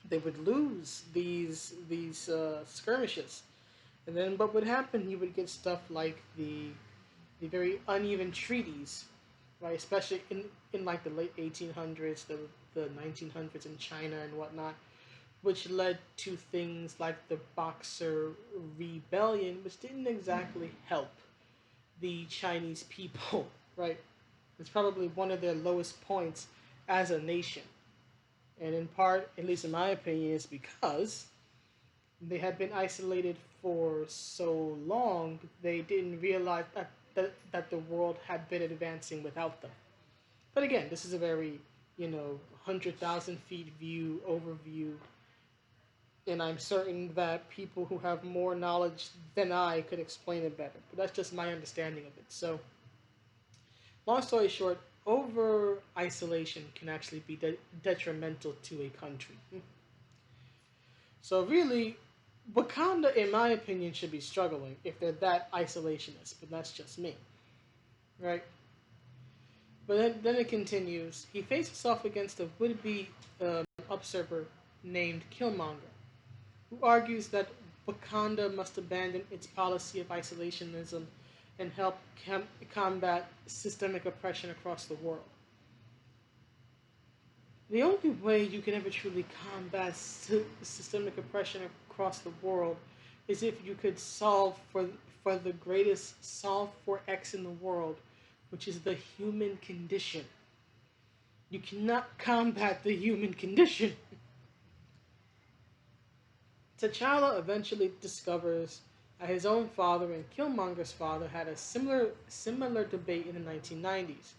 They would lose these skirmishes, and then what would happen? You would get stuff like the very uneven treaties, right? Especially in like the late 1800s, the 1900s in China and whatnot, which led to things like the Boxer Rebellion, which didn't exactly help the Chinese people, right? It's probably one of their lowest points as a nation. And in part, at least in my opinion, is because they had been isolated for so long, they didn't realize that the world had been advancing without them. But again, this is a very, 100,000 feet view, overview, and I'm certain that people who have more knowledge than I could explain it better. But that's just my understanding of it. So, long story short, over isolation can actually be detrimental to a country. So really, Wakanda, in my opinion, should be struggling if they're that isolationist. But that's just me, right? But then it continues. He faces off against a would-be usurper named Killmonger, who argues that Wakanda must abandon its policy of isolationism and help combat systemic oppression across the world. The only way you can ever truly combat systemic oppression across the world is if you could solve for the greatest solve for X in the world, which is the human condition. You cannot combat the human condition. T'Challa eventually discovers that his own father and Killmonger's father had a similar debate in the 1990s.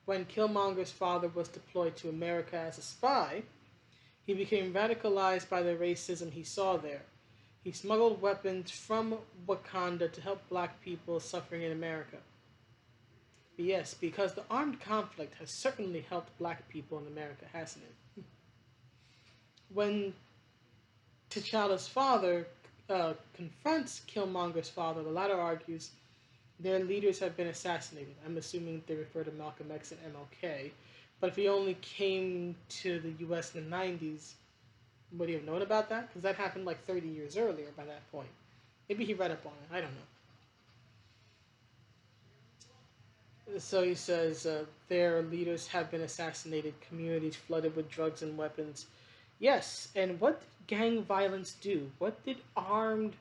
When Killmonger's father was deployed to America as a spy, he became radicalized by the racism he saw there. He smuggled weapons from Wakanda to help black people suffering in America. But yes, because the armed conflict has certainly helped black people in America, hasn't it? When T'Challa's father confronts Killmonger's father, the latter argues their leaders have been assassinated. I'm assuming they refer to Malcolm X and MLK. But if he only came to the U.S. in the 90s, would he have known about that? Because that happened like 30 years earlier by that point. Maybe he read up on it. I don't know. So he says their leaders have been assassinated, communities flooded with drugs and weapons. Yes, and what did gang violence do? What did armed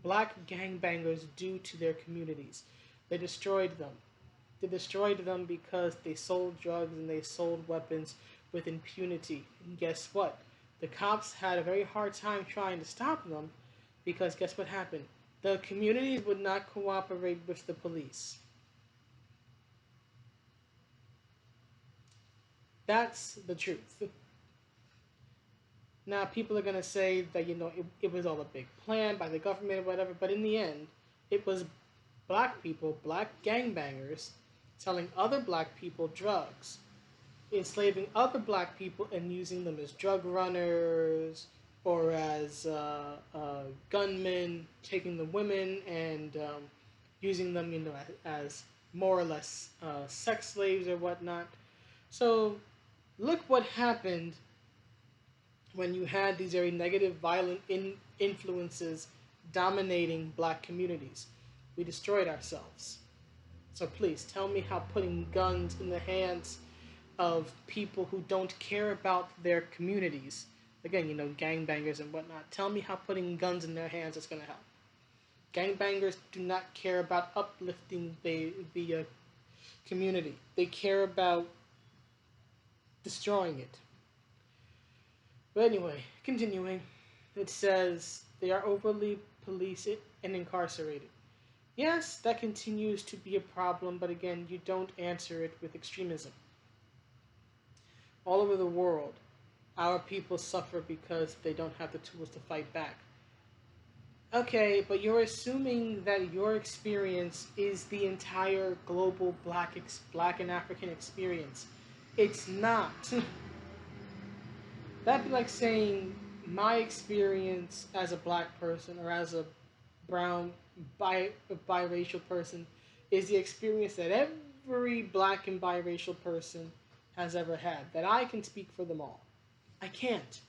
black gangbangers do to their communities? They destroyed them. They destroyed them because they sold drugs and they sold weapons with impunity. And guess what? The cops had a very hard time trying to stop them because guess what happened? The communities would not cooperate with the police. That's the truth. Now, people are going to say that, it was all a big plan by the government or whatever, but in the end, it was black people, black gangbangers, selling other black people drugs, enslaving other black people and using them as drug runners or as gunmen, taking the women and using them, as more or less sex slaves or whatnot. So look what happened when you had these very negative, violent influences dominating black communities. We destroyed ourselves. So please tell me how putting guns in the hands of people who don't care about their communities, again, gangbangers and whatnot, tell me how putting guns in their hands is going to help. Gangbangers do not care about uplifting the community. They care about destroying it. But anyway, continuing, it says they are overly policed and incarcerated. Yes, that continues to be a problem, but again, you don't answer it with extremism. All over the world, our people suffer because they don't have the tools to fight back. Okay, but you're assuming that your experience is the entire global black and African experience. It's not. That'd be like saying my experience as a black person or as a brown biracial person is the experience that every black and biracial person has ever had. That I can speak for them all. I can't.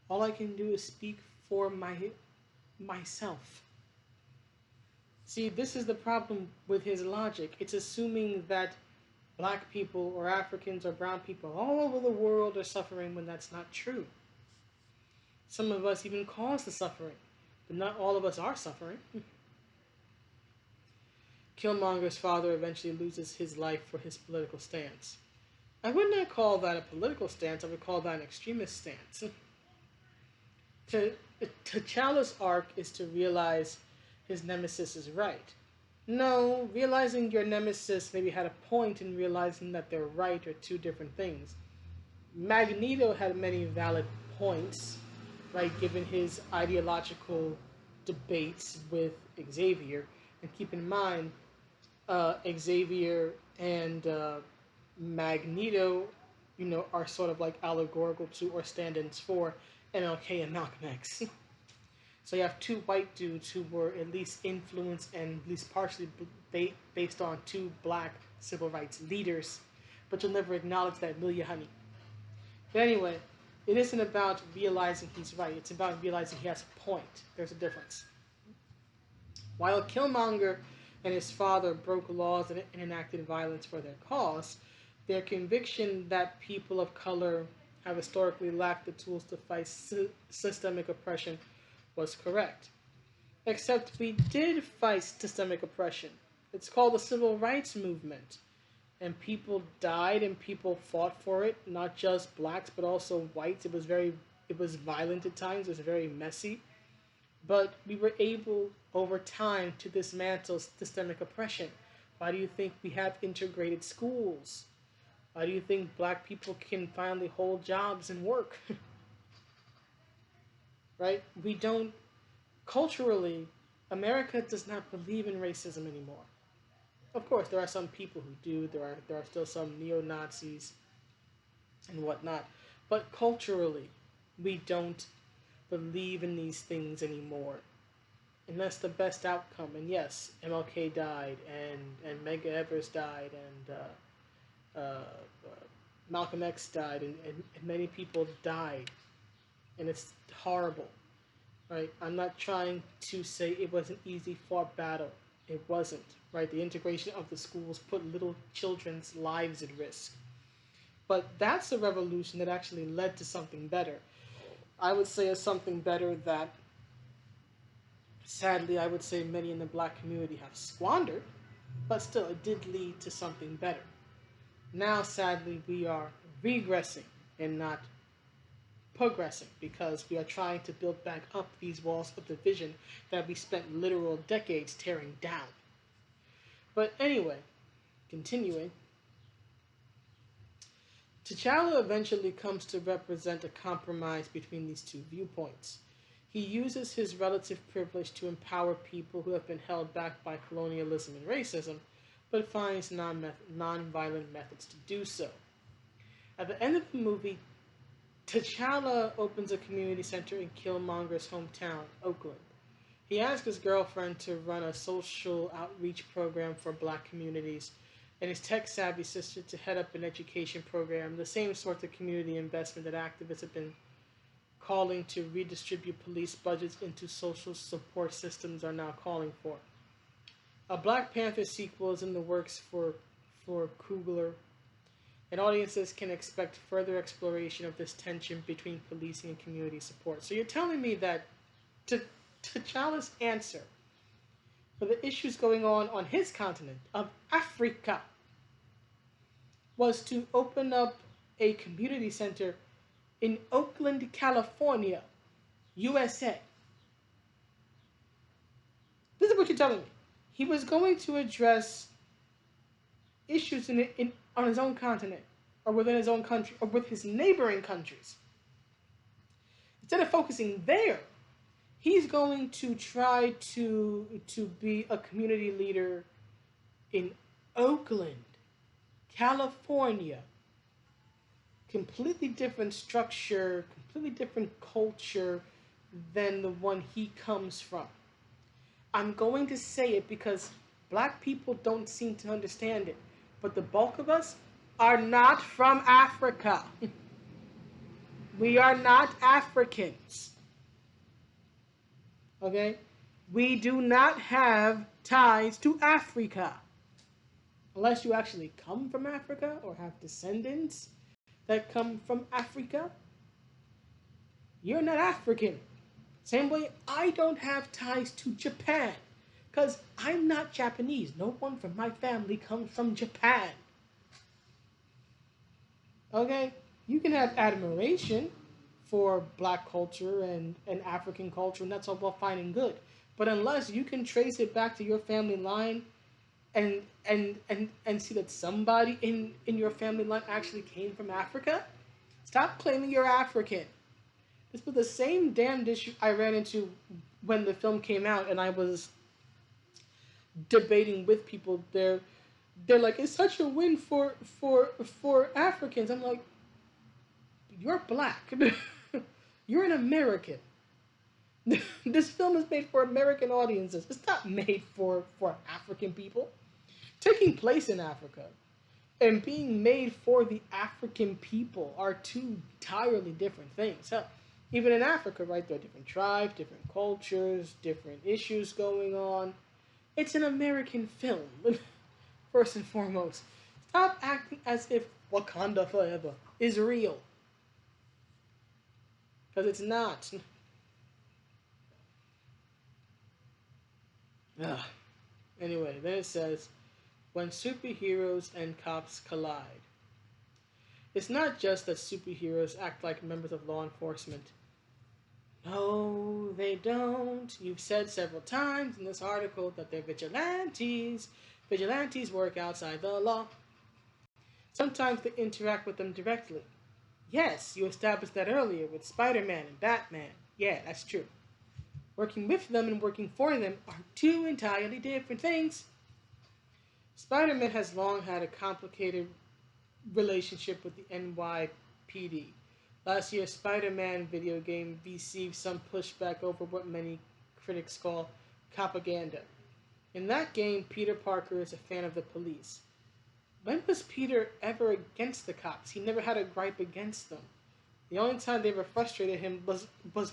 All I can do is speak for myself. See, this is the problem with his logic. It's assuming that black people or Africans or brown people all over the world are suffering when that's not true. Some of us even cause the suffering, but not all of us are suffering. Killmonger's father eventually loses his life for his political stance. I would not call that a political stance, I would call that an extremist stance. T'Challa's arc is to realize his nemesis is right. No, realizing your nemesis maybe had a point and realizing that they're right are two different things. Magneto had many valid points, right, given his ideological debates with Xavier. And keep in mind, Xavier and Magneto, are sort of like allegorical to or stand-ins for MLK and Malcolm X. So you have two white dudes who were at least influenced and at least partially based on two black civil rights leaders, but you'll never acknowledge that, will you, honey? But anyway, it isn't about realizing he's right. It's about realizing he has a point. There's a difference. While Killmonger and his father broke laws and enacted violence for their cause, their conviction that people of color have historically lacked the tools to fight systemic oppression was correct. Except we did fight systemic oppression. It's called the Civil Rights Movement. And people died and people fought for it, not just blacks but also whites. It was violent at times, it was very messy. But we were able over time to dismantle systemic oppression. Why do you think we have integrated schools? Why do you think black people can finally hold jobs and work? Right? We don't, culturally, America does not believe in racism anymore. Of course, there are some people who do. There are still some neo-Nazis and whatnot. But culturally, we don't believe in these things anymore. And that's the best outcome. And yes, MLK died, and Medgar Evers died, and Malcolm X died, and many people died. And it's horrible. Right? I'm not trying to say it was an easy fought battle. It wasn't. Right? The integration of the schools put little children's lives at risk. But that's a revolution that actually led to something better. I would say it's something better that, sadly, I would say many in the black community have squandered, but still, it did lead to something better. Now, sadly, we are regressing and not progressing because we are trying to build back up these walls of division that we spent literal decades tearing down. But anyway, continuing, T'Challa eventually comes to represent a compromise between these two viewpoints. He uses his relative privilege to empower people who have been held back by colonialism and racism, but finds non-violent methods to do so. At the end of the movie, T'Challa opens a community center in Killmonger's hometown, Oakland. He asks his girlfriend to run a social outreach program for black communities, and his tech-savvy sister to head up an education program, the same sort of community investment that activists have been calling to redistribute police budgets into social support systems are now calling for. A Black Panther sequel is in the works for Coogler, and audiences can expect further exploration of this tension between policing and community support. So you're telling me that T'Challa's answer for the issues going on his continent of Africa was to open up a community center in Oakland, California, USA. This is what you're telling me. He was going to address issues on his own continent, or within his own country, or with his neighboring countries. Instead of focusing there, He's going to try to be a community leader in Oakland, California. Completely different structure, completely different culture than the one he comes from. I'm going to say it because black people don't seem to understand it, but the bulk of us are not from Africa. We are not Africans. Okay? We do not have ties to Africa. Unless you actually come from Africa or have descendants that come from Africa, you're not African. Same way I don't have ties to Japan because I'm not Japanese. No one from my family comes from Japan. Okay? You can have admiration for black culture and African culture, and that's all well fine and good. But unless you can trace it back to your family line and see that somebody in your family line actually came from Africa, stop claiming you're African. This was the same damned issue I ran into when the film came out, and I was debating with people. They're like, it's such a win for Africans. I'm like, you're black. You're an American. This film is made for American audiences. It's not made for African people. Taking place in Africa and being made for the African people are two entirely different things. Hell, even in Africa, right, there are different tribes, different cultures, different issues going on. It's an American film, first and foremost. Stop acting as if Wakanda Forever is real. Because it's not. Ugh. Anyway, then it says, when superheroes and cops collide. It's not just that superheroes act like members of law enforcement. No, they don't. You've said several times in this article that they're vigilantes. Vigilantes work outside the law. Sometimes they interact with them directly. Yes, you established that earlier with Spider-Man and Batman. Yeah, that's true. Working with them and working for them are two entirely different things. Spider-Man has long had a complicated relationship with the NYPD. Last year's Spider-Man video game received some pushback over what many critics call propaganda. In that game, Peter Parker is a fan of the police. When was Peter ever against the cops? He never had a gripe against them. The only time they ever frustrated him was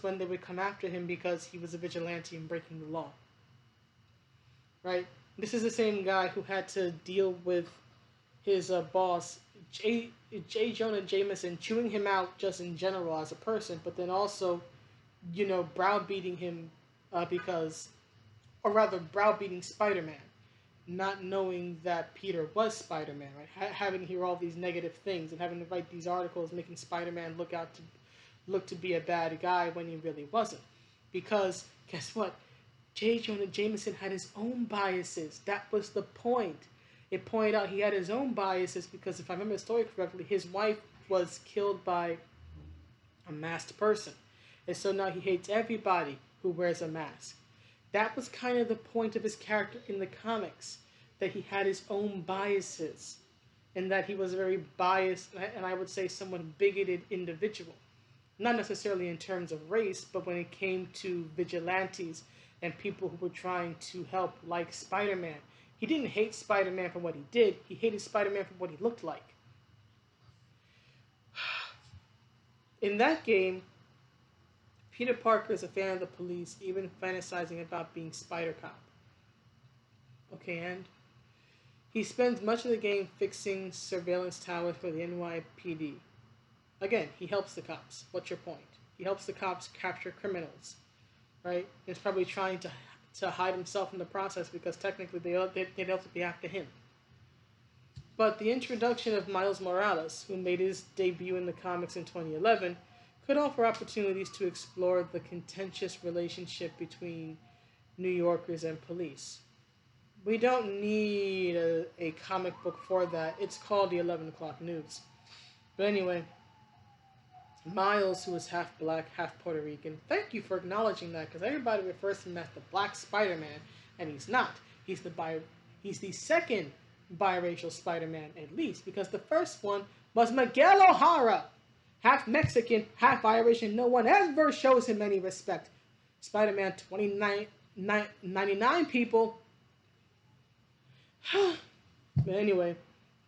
when they would come after him because he was a vigilante and breaking the law. Right? This is the same guy who had to deal with his boss, J. Jonah Jameson, chewing him out just in general as a person, but then also, browbeating him because, or rather, browbeating Spider-Man, not knowing that Peter was Spider-Man, right? Having to hear all these negative things and having to write these articles making Spider-Man look to be a bad guy when he really wasn't. Because guess what? J. Jonah Jameson had his own biases. That was the point. It pointed out he had his own biases because, if I remember the story correctly, his wife was killed by a masked person. And so now he hates everybody who wears a mask. That was kind of the point of his character in the comics, that he had his own biases, and that he was a very biased, and I would say somewhat bigoted individual. Not necessarily in terms of race, but when it came to vigilantes and people who were trying to help, like Spider-Man. He didn't hate Spider-Man for what he did, he hated Spider-Man for what he looked like. In that game, Peter Parker is a fan of the police, even fantasizing about being Spider-Cop. Okay, and? He spends much of the game fixing surveillance towers for the NYPD. Again, he helps the cops. What's your point? He helps the cops capture criminals, right? He's probably trying to hide himself in the process because technically they'd have to be after him. But the introduction of Miles Morales, who made his debut in the comics in 2011, could offer opportunities to explore the contentious relationship between New Yorkers and police. We don't need a comic book for that. It's called the 11 o'clock news. But anyway, Miles, who is half black, half Puerto Rican. Thank you for acknowledging that, because everybody refers to him as the Black Spider-Man, and he's not. He's he's the second biracial Spider-Man, at least, because the first one was Miguel O'Hara, half Mexican, half Irish, and no one ever shows him any respect. Spider-Man 99 people. But anyway,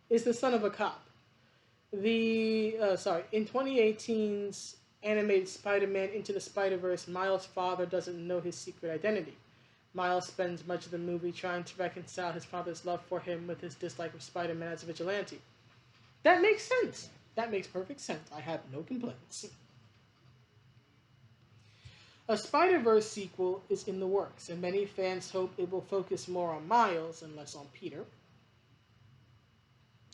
is the son of a cop. In 2018's animated Spider-Man Into the Spider-Verse, Miles' father doesn't know his secret identity. Miles spends much of the movie trying to reconcile his father's love for him with his dislike of Spider-Man as a vigilante. That makes sense. That makes perfect sense. I have no complaints. A Spider-Verse sequel is in the works, and many fans hope it will focus more on Miles and less on Peter,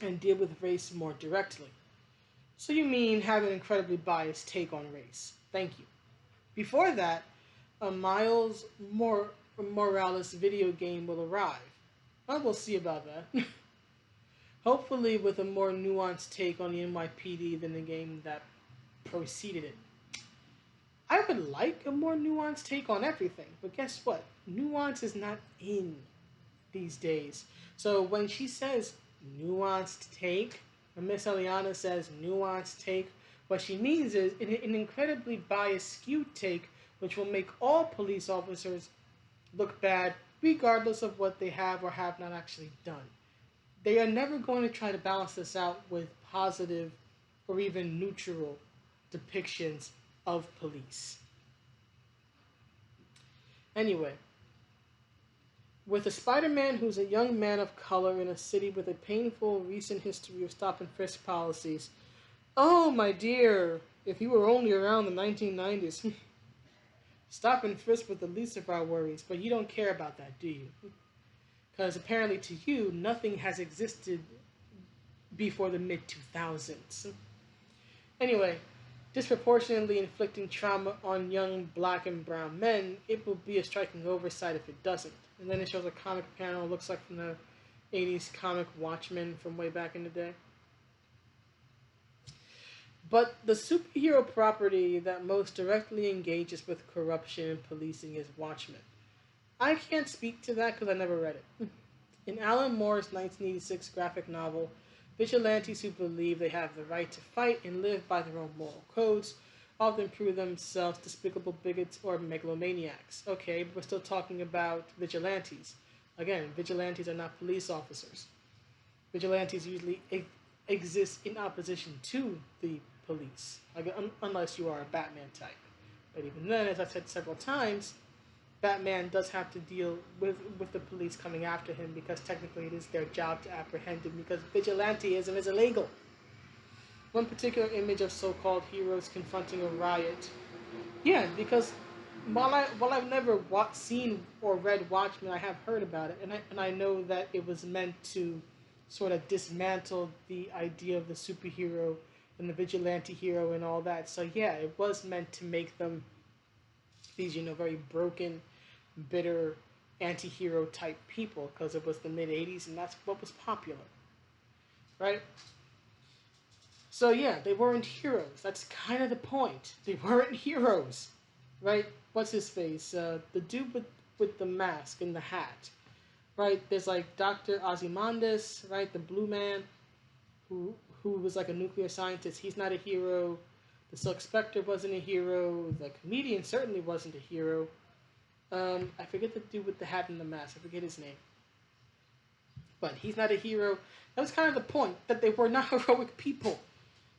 and deal with race more directly. So you mean have an incredibly biased take on race. Thank you. Before that, a Miles Morales video game will arrive. Well, we'll see about that. Hopefully with a more nuanced take on the NYPD than the game that preceded it. I would like a more nuanced take on everything, but guess what? Nuance is not in these days. So when she says nuanced take, when Miss Eliana says nuanced take, what she means is an incredibly biased, skewed take, which will make all police officers look bad, regardless of what they have or have not actually done. They are never going to try to balance this out with positive or even neutral depictions of police. Anyway, with a Spider-Man who's a young man of color in a city with a painful recent history of stop and frisk policies. Oh, my dear, if you were only around the 1990s. Stop and frisk was the least of our worries, but you don't care about that, do you? Because apparently to you, nothing has existed before the mid-2000s. Anyway, disproportionately inflicting trauma on young black and brown men, it will be a striking oversight if it doesn't. And then it shows a comic panel, looks like from the 80s comic Watchmen from way back in the day. But the superhero property that most directly engages with corruption and policing is Watchmen. I can't speak to that because I never read it. In Alan Moore's 1986 graphic novel, vigilantes who believe they have the right to fight and live by their own moral codes often prove themselves despicable bigots or megalomaniacs. Okay, but we're still talking about vigilantes. Again, vigilantes are not police officers. Vigilantes usually exist in opposition to the police, unless you are a Batman type. But even then, as I've said several times, Batman does have to deal with the police coming after him because technically it is their job to apprehend him because vigilantism is illegal. One particular image of so-called heroes confronting a riot. Yeah, because while I've never seen or read Watchmen, I have heard about it, and I know that it was meant to sort of dismantle the idea of the superhero and the vigilante hero and all that. So yeah, it was meant to make them these, very broken, bitter, anti-hero type people because it was the mid-'80s and that's what was popular, right? So yeah, they weren't heroes. That's kind of the point. They weren't heroes, right? What's his face? The dude with the mask and the hat, right? There's like Dr. Ozymandias, right? The blue man who was like a nuclear scientist. He's not a hero. The Silk Spectre wasn't a hero. The comedian certainly wasn't a hero. I forget the dude with the hat and the mask. I forget his name. But he's not a hero. That was kind of the point, that they were not heroic people.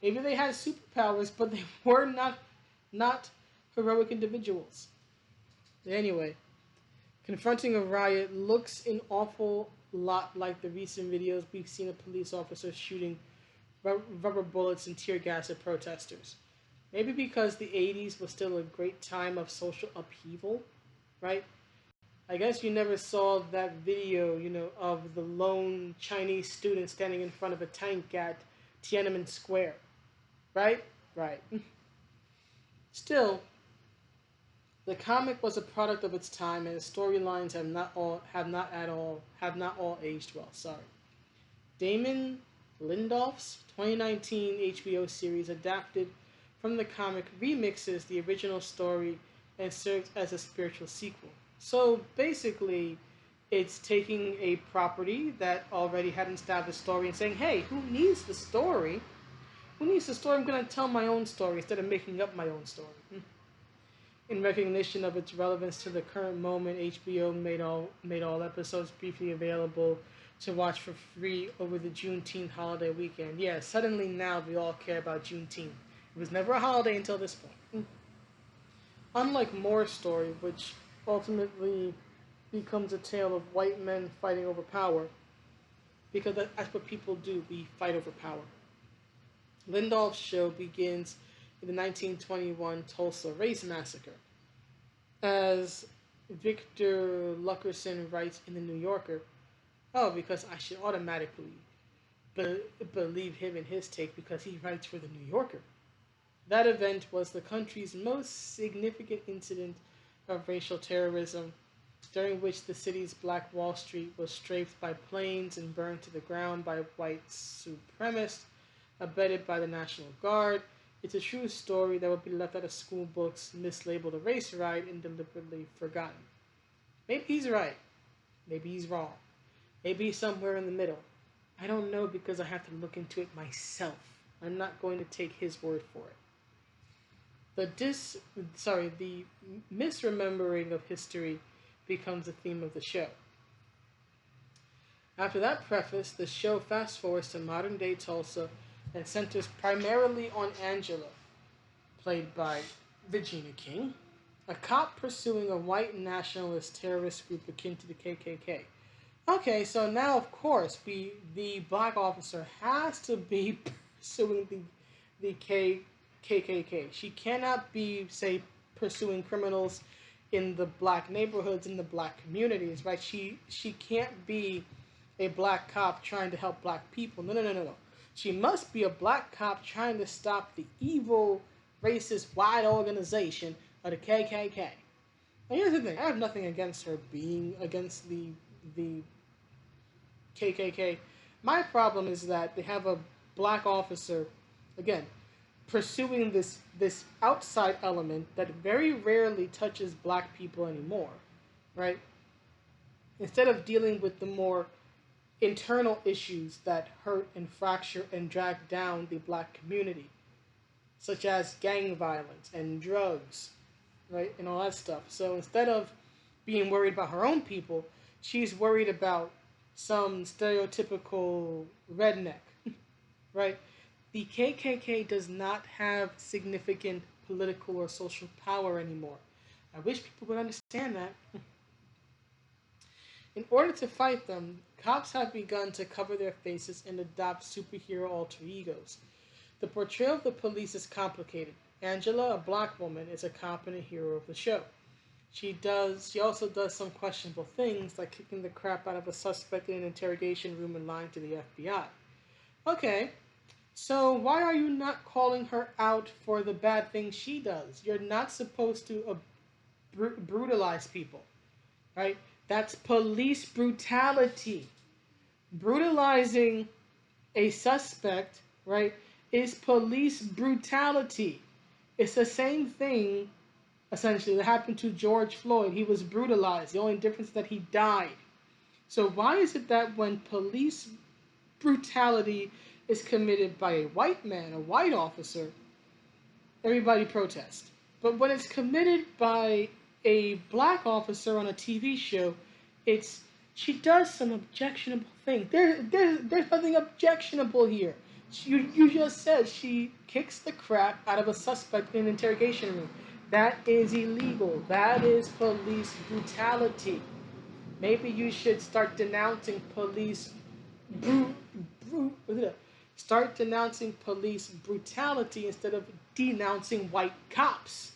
Maybe they had superpowers, but they were not heroic individuals. Anyway, confronting a riot looks an awful lot like the recent videos we've seen of police officers shooting rubber bullets and tear gas at protesters. Maybe because the 80s was still a great time of social upheaval, right? I guess you never saw that video, of the lone Chinese student standing in front of a tank at Tiananmen Square, right? Right. Still, the comic was a product of its time, and the storylines have not all aged well. Sorry. Damon Lindelof's 2019 HBO series adapted from the comic remixes the original story and serves as a spiritual sequel. So basically, it's taking a property that already had an established story and saying, hey, who needs the story? Who needs the story? I'm going to tell my own story instead of making up my own story. In recognition of its relevance to the current moment, HBO made all episodes briefly available to watch for free over the Juneteenth holiday weekend. Yeah, suddenly now we all care about Juneteenth. It was never a holiday until this point. Unlike Moore's story, which ultimately becomes a tale of white men fighting over power, because that's what people do, we fight over power. Lindolf's show begins in the 1921 Tulsa Race Massacre. As Victor Luckerson writes in The New Yorker, oh, because I should automatically believe him in his take because he writes for The New Yorker. That event was the country's most significant incident of racial terrorism, during which the city's Black Wall Street was strafed by planes and burned to the ground by white supremacists, abetted by the National Guard. It's a true story that would be left out of school books, mislabeled a race riot, and deliberately forgotten. Maybe he's right. Maybe he's wrong. Maybe he's somewhere in the middle. I don't know because I have to look into it myself. I'm not going to take his word for it. The misremembering of history becomes the theme of the show. After that preface, the show fast forwards to modern day Tulsa and centers primarily on Angela, played by Regina King, a cop pursuing a white nationalist terrorist group akin to the KKK. Okay, so now of course the black officer has to be pursuing the KKK. She cannot be, say, pursuing criminals in the black neighborhoods, in the black communities, right? She can't be a black cop trying to help black people. No. She must be a black cop trying to stop the evil, racist, white organization of the KKK. Now here's the thing, I have nothing against her being against the KKK. My problem is that they have a black officer, again, pursuing this outside element that very rarely touches black people anymore, right? Instead of dealing with the more internal issues that hurt and fracture and drag down the black community, such as gang violence and drugs, right, and all that stuff. So instead of being worried about her own people, she's worried about some stereotypical redneck, right? The KKK does not have significant political or social power anymore. I wish people would understand that. In order to fight them, cops have begun to cover their faces and adopt superhero alter egos. The portrayal of the police is complicated. Angela, a black woman, is a cop and a hero of the show. She also does some questionable things, like kicking the crap out of a suspect in an interrogation room and lying to the FBI. Okay, so why are you not calling her out for the bad things she does? You're not supposed to brutalize people, right? That's police brutality. Brutalizing a suspect, right, is police brutality. It's the same thing, essentially, that happened to George Floyd. He was brutalized. The only difference is that he died. So why is it that when police brutality is committed by a white man, a white officer, everybody protests? But when it's committed by a black officer on a TV show, she does some objectionable thing. There's nothing objectionable here. You just said she kicks the crap out of a suspect in an interrogation room. That is illegal. That is police brutality. Maybe you should start denouncing police start denouncing police brutality instead of denouncing white cops.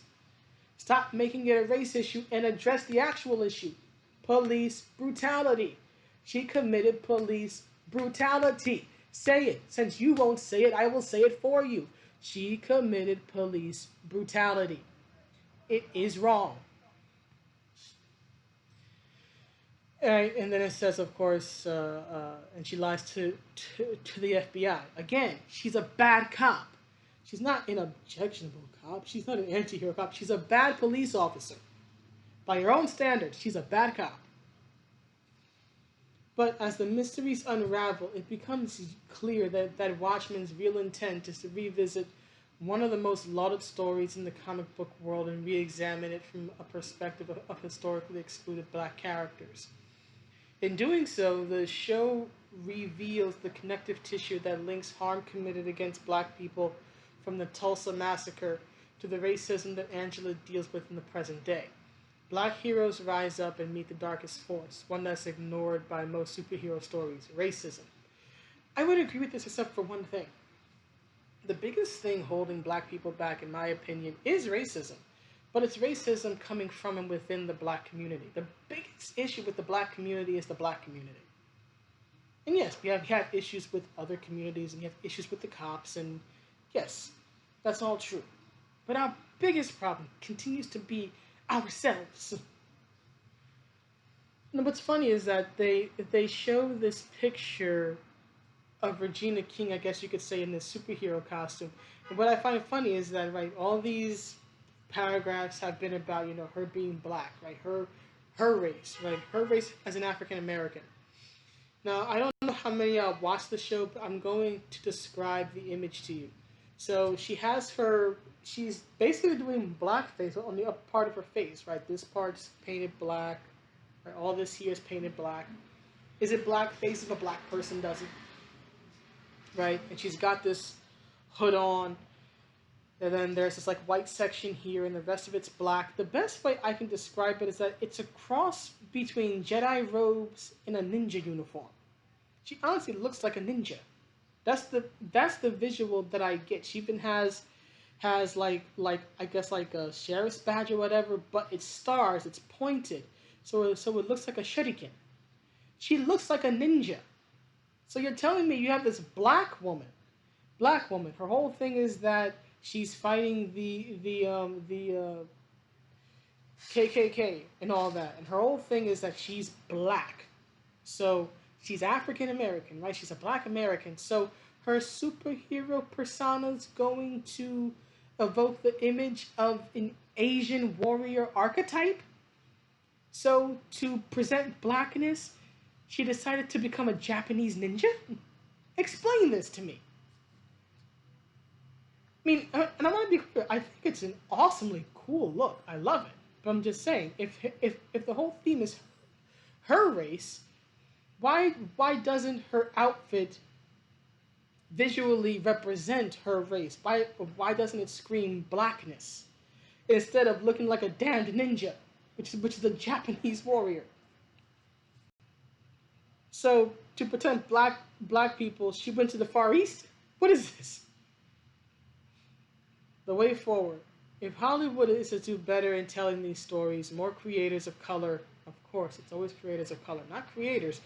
Stop making it a race issue and address the actual issue. Police brutality. She committed police brutality. Say it. Since you won't say it, I will say it for you. She committed police brutality. It is wrong. And then it says, of course, and she lies to the FBI. Again, she's a bad cop. She's not an objectionable cop. She's not an anti-hero cop. She's a bad police officer. By your own standards, she's a bad cop. But as the mysteries unravel, it becomes clear that Watchmen's real intent is to revisit one of the most lauded stories in the comic book world and re-examine it from a perspective of historically excluded black characters. In doing so, the show reveals the connective tissue that links harm committed against black people from the Tulsa massacre to the racism that Angela deals with in the present day. Black heroes rise up and meet the darkest force, one that's ignored by most superhero stories: racism. I would agree with this except for one thing. The biggest thing holding black people back, in my opinion, is racism. But it's racism coming from and within the black community. The biggest issue with the black community is the black community. And yes, we have issues with other communities, and we have issues with the cops, and yes, that's all true. But our biggest problem continues to be ourselves. And what's funny is that they show this picture of Regina King, I guess you could say, in this superhero costume. And what I find funny is that, right, all these paragraphs have been about, her being black, right, her race, right, her race as an African American. Now, I don't know how many of y'all watched the show, but I'm going to describe the image to you. So she's basically doing blackface on the upper part of her face, right? This part's painted black, right? All this here is painted black. Is it blackface if a black person does it? Right? And she's got this hood on, and then there's this like white section here, and the rest of it's black. The best way I can describe it is that it's a cross between Jedi robes and a ninja uniform. She honestly looks like a ninja. That's the visual that I get. She even has like I guess like a sheriff's badge or whatever, but it's stars, it's pointed, so it looks like a shuriken. She looks like a ninja. So you're telling me you have this black woman. Her whole thing is that she's fighting the KKK and all that, and her whole thing is that she's black. So she's African American, right? She's a black American. So her superhero persona's going to evoke the image of an Asian warrior archetype. So to present blackness, she decided to become a Japanese ninja? Explain this to me. I mean, and I want to be clear, I think it's an awesomely cool look. I love it. But I'm just saying, if the whole theme is her race, why doesn't her outfit visually represent her race? Why doesn't it scream blackness instead of looking like a damned ninja, which is a Japanese warrior? So to pretend black people, she went to the Far East? What is this? The way forward. If Hollywood is to do better in telling these stories, more creators of color, of course, it's always creators of color, not creators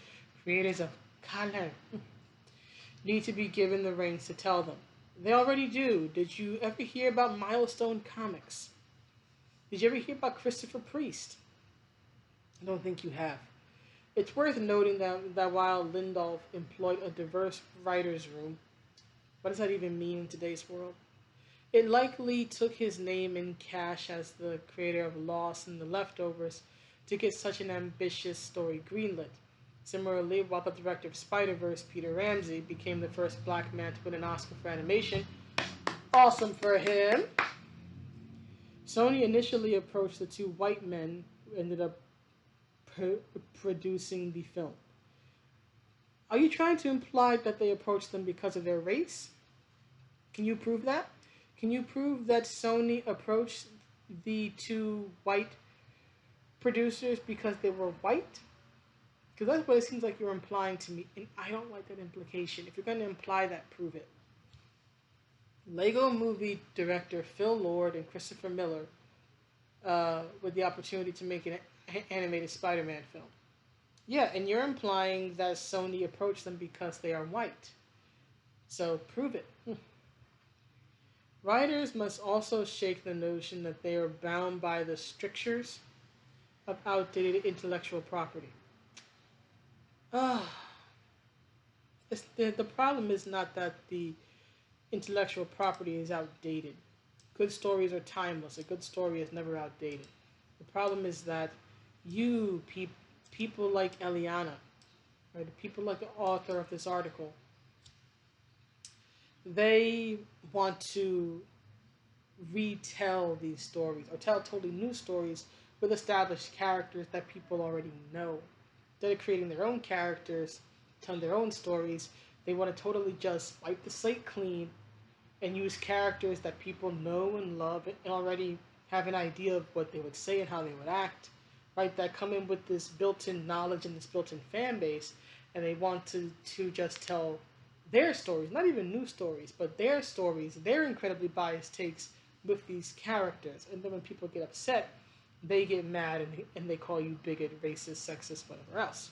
of color, need to be given the reins to tell them. They already do. Did you ever hear about Milestone Comics? Did you ever hear about Christopher Priest? I don't think you have. It's worth noting that while Lindelof employed a diverse writer's room, what does that even mean in today's world? It likely took his name in cash as the creator of Lost and The Leftovers to get such an ambitious story greenlit. Similarly, while the director of Spider-Verse, Peter Ramsey, became the first black man to win an Oscar for animation, awesome for him, Sony initially approached the two white men who ended up producing the film. Are you trying to imply that they approached them because of their race? Can you prove that? Can you prove that Sony approached the two white producers because they were white? Because that's what it seems like you're implying to me, and I don't like that implication. If you're going to imply that, prove it. Lego movie director Phil Lord and Christopher Miller with the opportunity to make an animated Spider-Man film. Yeah, and you're implying that Sony approached them because they are white. So prove it. Writers must also shake the notion that they are bound by the strictures of outdated intellectual property. The problem is not that the intellectual property is outdated. Good stories are timeless. A good story is never outdated. The problem is that people like Eliana, right, people like the author of this article, they want to retell these stories or tell totally new stories with established characters that people already know. Instead of creating their own characters, telling their own stories, they want to totally just wipe the slate clean and use characters that people know and love and already have an idea of what they would say and how they would act, right? That come in with this built-in knowledge and this built-in fan base, and they want to just tell their stories, not even new stories, but their stories, their incredibly biased takes with these characters. And then when people get upset, they get mad and they call you bigot, racist, sexist, whatever else.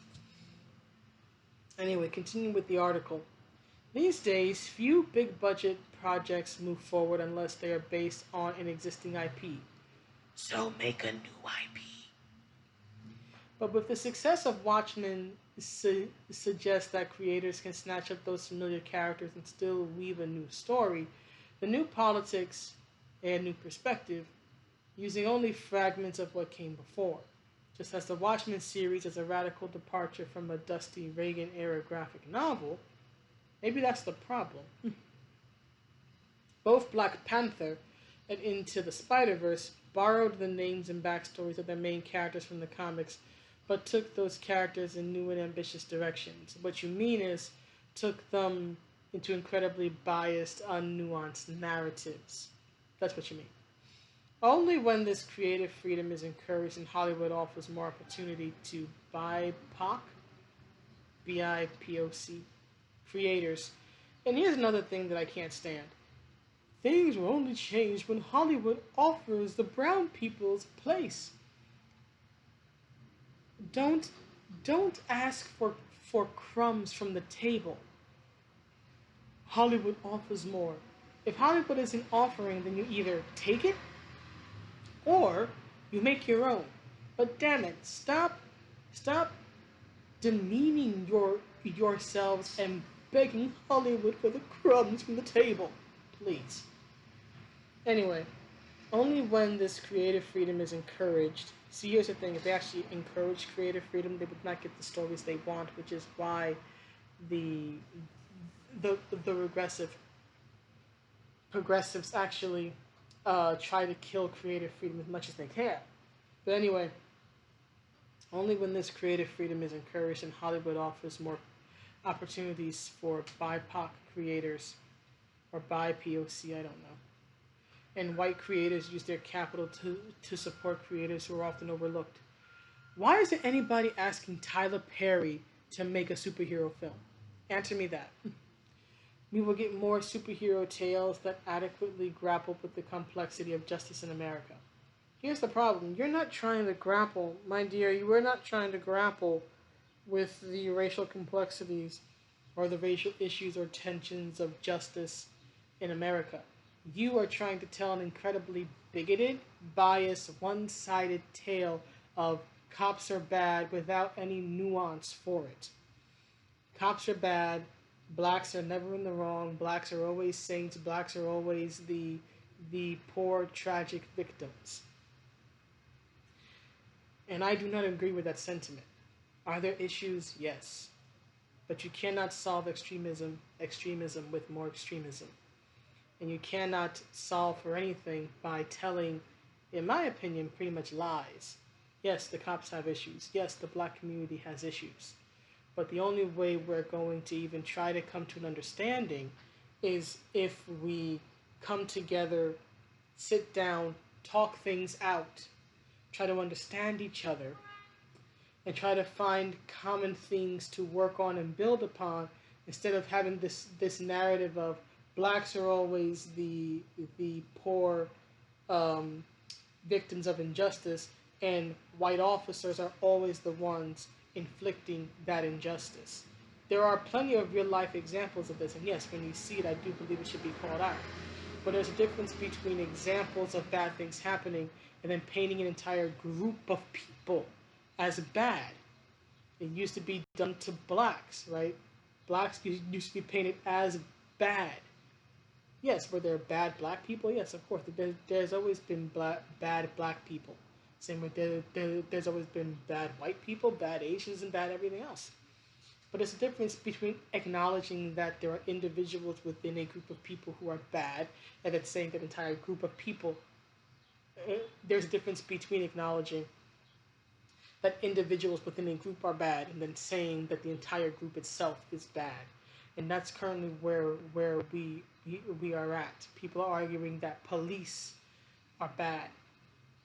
Anyway, continuing with the article. These days, few big budget projects move forward unless they are based on an existing IP. So make a new IP. But with the success of Watchmen suggests that creators can snatch up those familiar characters and still weave a new story, the new politics and new perspective, using only fragments of what came before. Just as the Watchmen series is a radical departure from a dusty Reagan-era graphic novel, maybe that's the problem. Both Black Panther and Into the Spider-Verse borrowed the names and backstories of their main characters from the comics, but took those characters in new and ambitious directions. What you mean is, took them into incredibly biased, unnuanced narratives. That's what you mean. Only when this creative freedom is encouraged and Hollywood offers more opportunity to BIPOC, BIPOC, creators. And here's another thing that I can't stand. Things will only change when Hollywood offers the brown people's place. Don't don't ask for crumbs from the table. Hollywood offers more. If Hollywood isn't offering, then you either take it or you make your own. But damn it, stop demeaning yourselves and begging Hollywood for the crumbs from the table. Please. Anyway, only when this creative freedom is encouraged. See, here's the thing: if they actually encourage creative freedom, they would not get the stories they want, which is why the the progressives actually try to kill creative freedom as much as they can. But anyway, only when this creative freedom is encouraged and Hollywood offers more opportunities for BIPOC creators or BIPOC, I don't know. And white creators use their capital to support creators who are often overlooked. Why isn't anybody asking Tyler Perry to make a superhero film? Answer me that. We will get more superhero tales that adequately grapple with the complexity of justice in America. Here's the problem. You're not trying to grapple, my dear, you are not trying to grapple with the racial complexities or the racial issues or tensions of justice in America. You are trying to tell an incredibly bigoted, biased, one-sided tale of cops are bad without any nuance for it. Cops are bad, blacks are never in the wrong, blacks are always saints, blacks are always the poor, tragic victims. And I do not agree with that sentiment. Are there issues? Yes. But you cannot solve extremism with more extremism. And you cannot solve for anything by telling, in my opinion, pretty much lies. Yes, the cops have issues. Yes, the black community has issues. But the only way we're going to even try to come to an understanding is if we come together, sit down, talk things out, try to understand each other, and try to find common things to work on and build upon, instead of having this narrative of blacks are always the poor victims of injustice, and white officers are always the ones inflicting that injustice. There are plenty of real life examples of this, and yes, when you see it, I do believe it should be called out. But there's a difference between examples of bad things happening and then painting an entire group of people as bad. It used to be done to blacks, right? Blacks used to be painted as bad. Yes, were there bad black people? Yes, of course. There's always been bad black people. Same way there's always been bad white people, bad Asians, and bad everything else. But there's a difference between acknowledging that there are individuals within a group of people who are bad, and then saying that entire group of people. There's a difference between acknowledging that individuals within a group are bad and then saying that the entire group itself is bad. And that's currently where we are at. People are arguing that police are bad.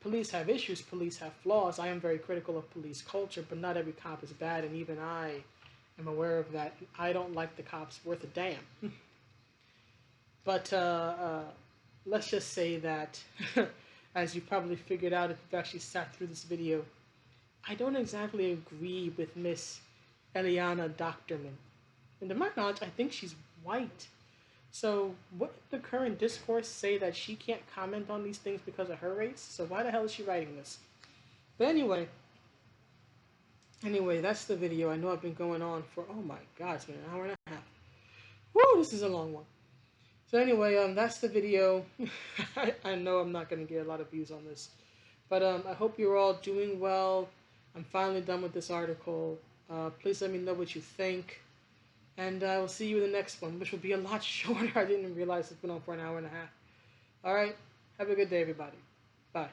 Police have issues, police have flaws. I am very critical of police culture, but not every cop is bad, and even I am aware of that. I don't like the cops worth a damn. But let's just say that, as you probably figured out if you've actually sat through this video, I don't exactly agree with Miss Eliana Dockterman. And to my knowledge, I think she's white. So wouldn't the current discourse say that she can't comment on these things because of her race? So why the hell is she writing this? But anyway, that's the video. I know I've been going on for, oh my god, it's been an hour and a half. Woo, this is a long one. So anyway, that's the video. I know I'm not going to get a lot of views on this. But I hope you're all doing well. I'm finally done with this article. Please let me know what you think. And I will see you in the next one, which will be a lot shorter. I didn't realize it's been on for an hour and a half. All right. Have a good day, everybody. Bye.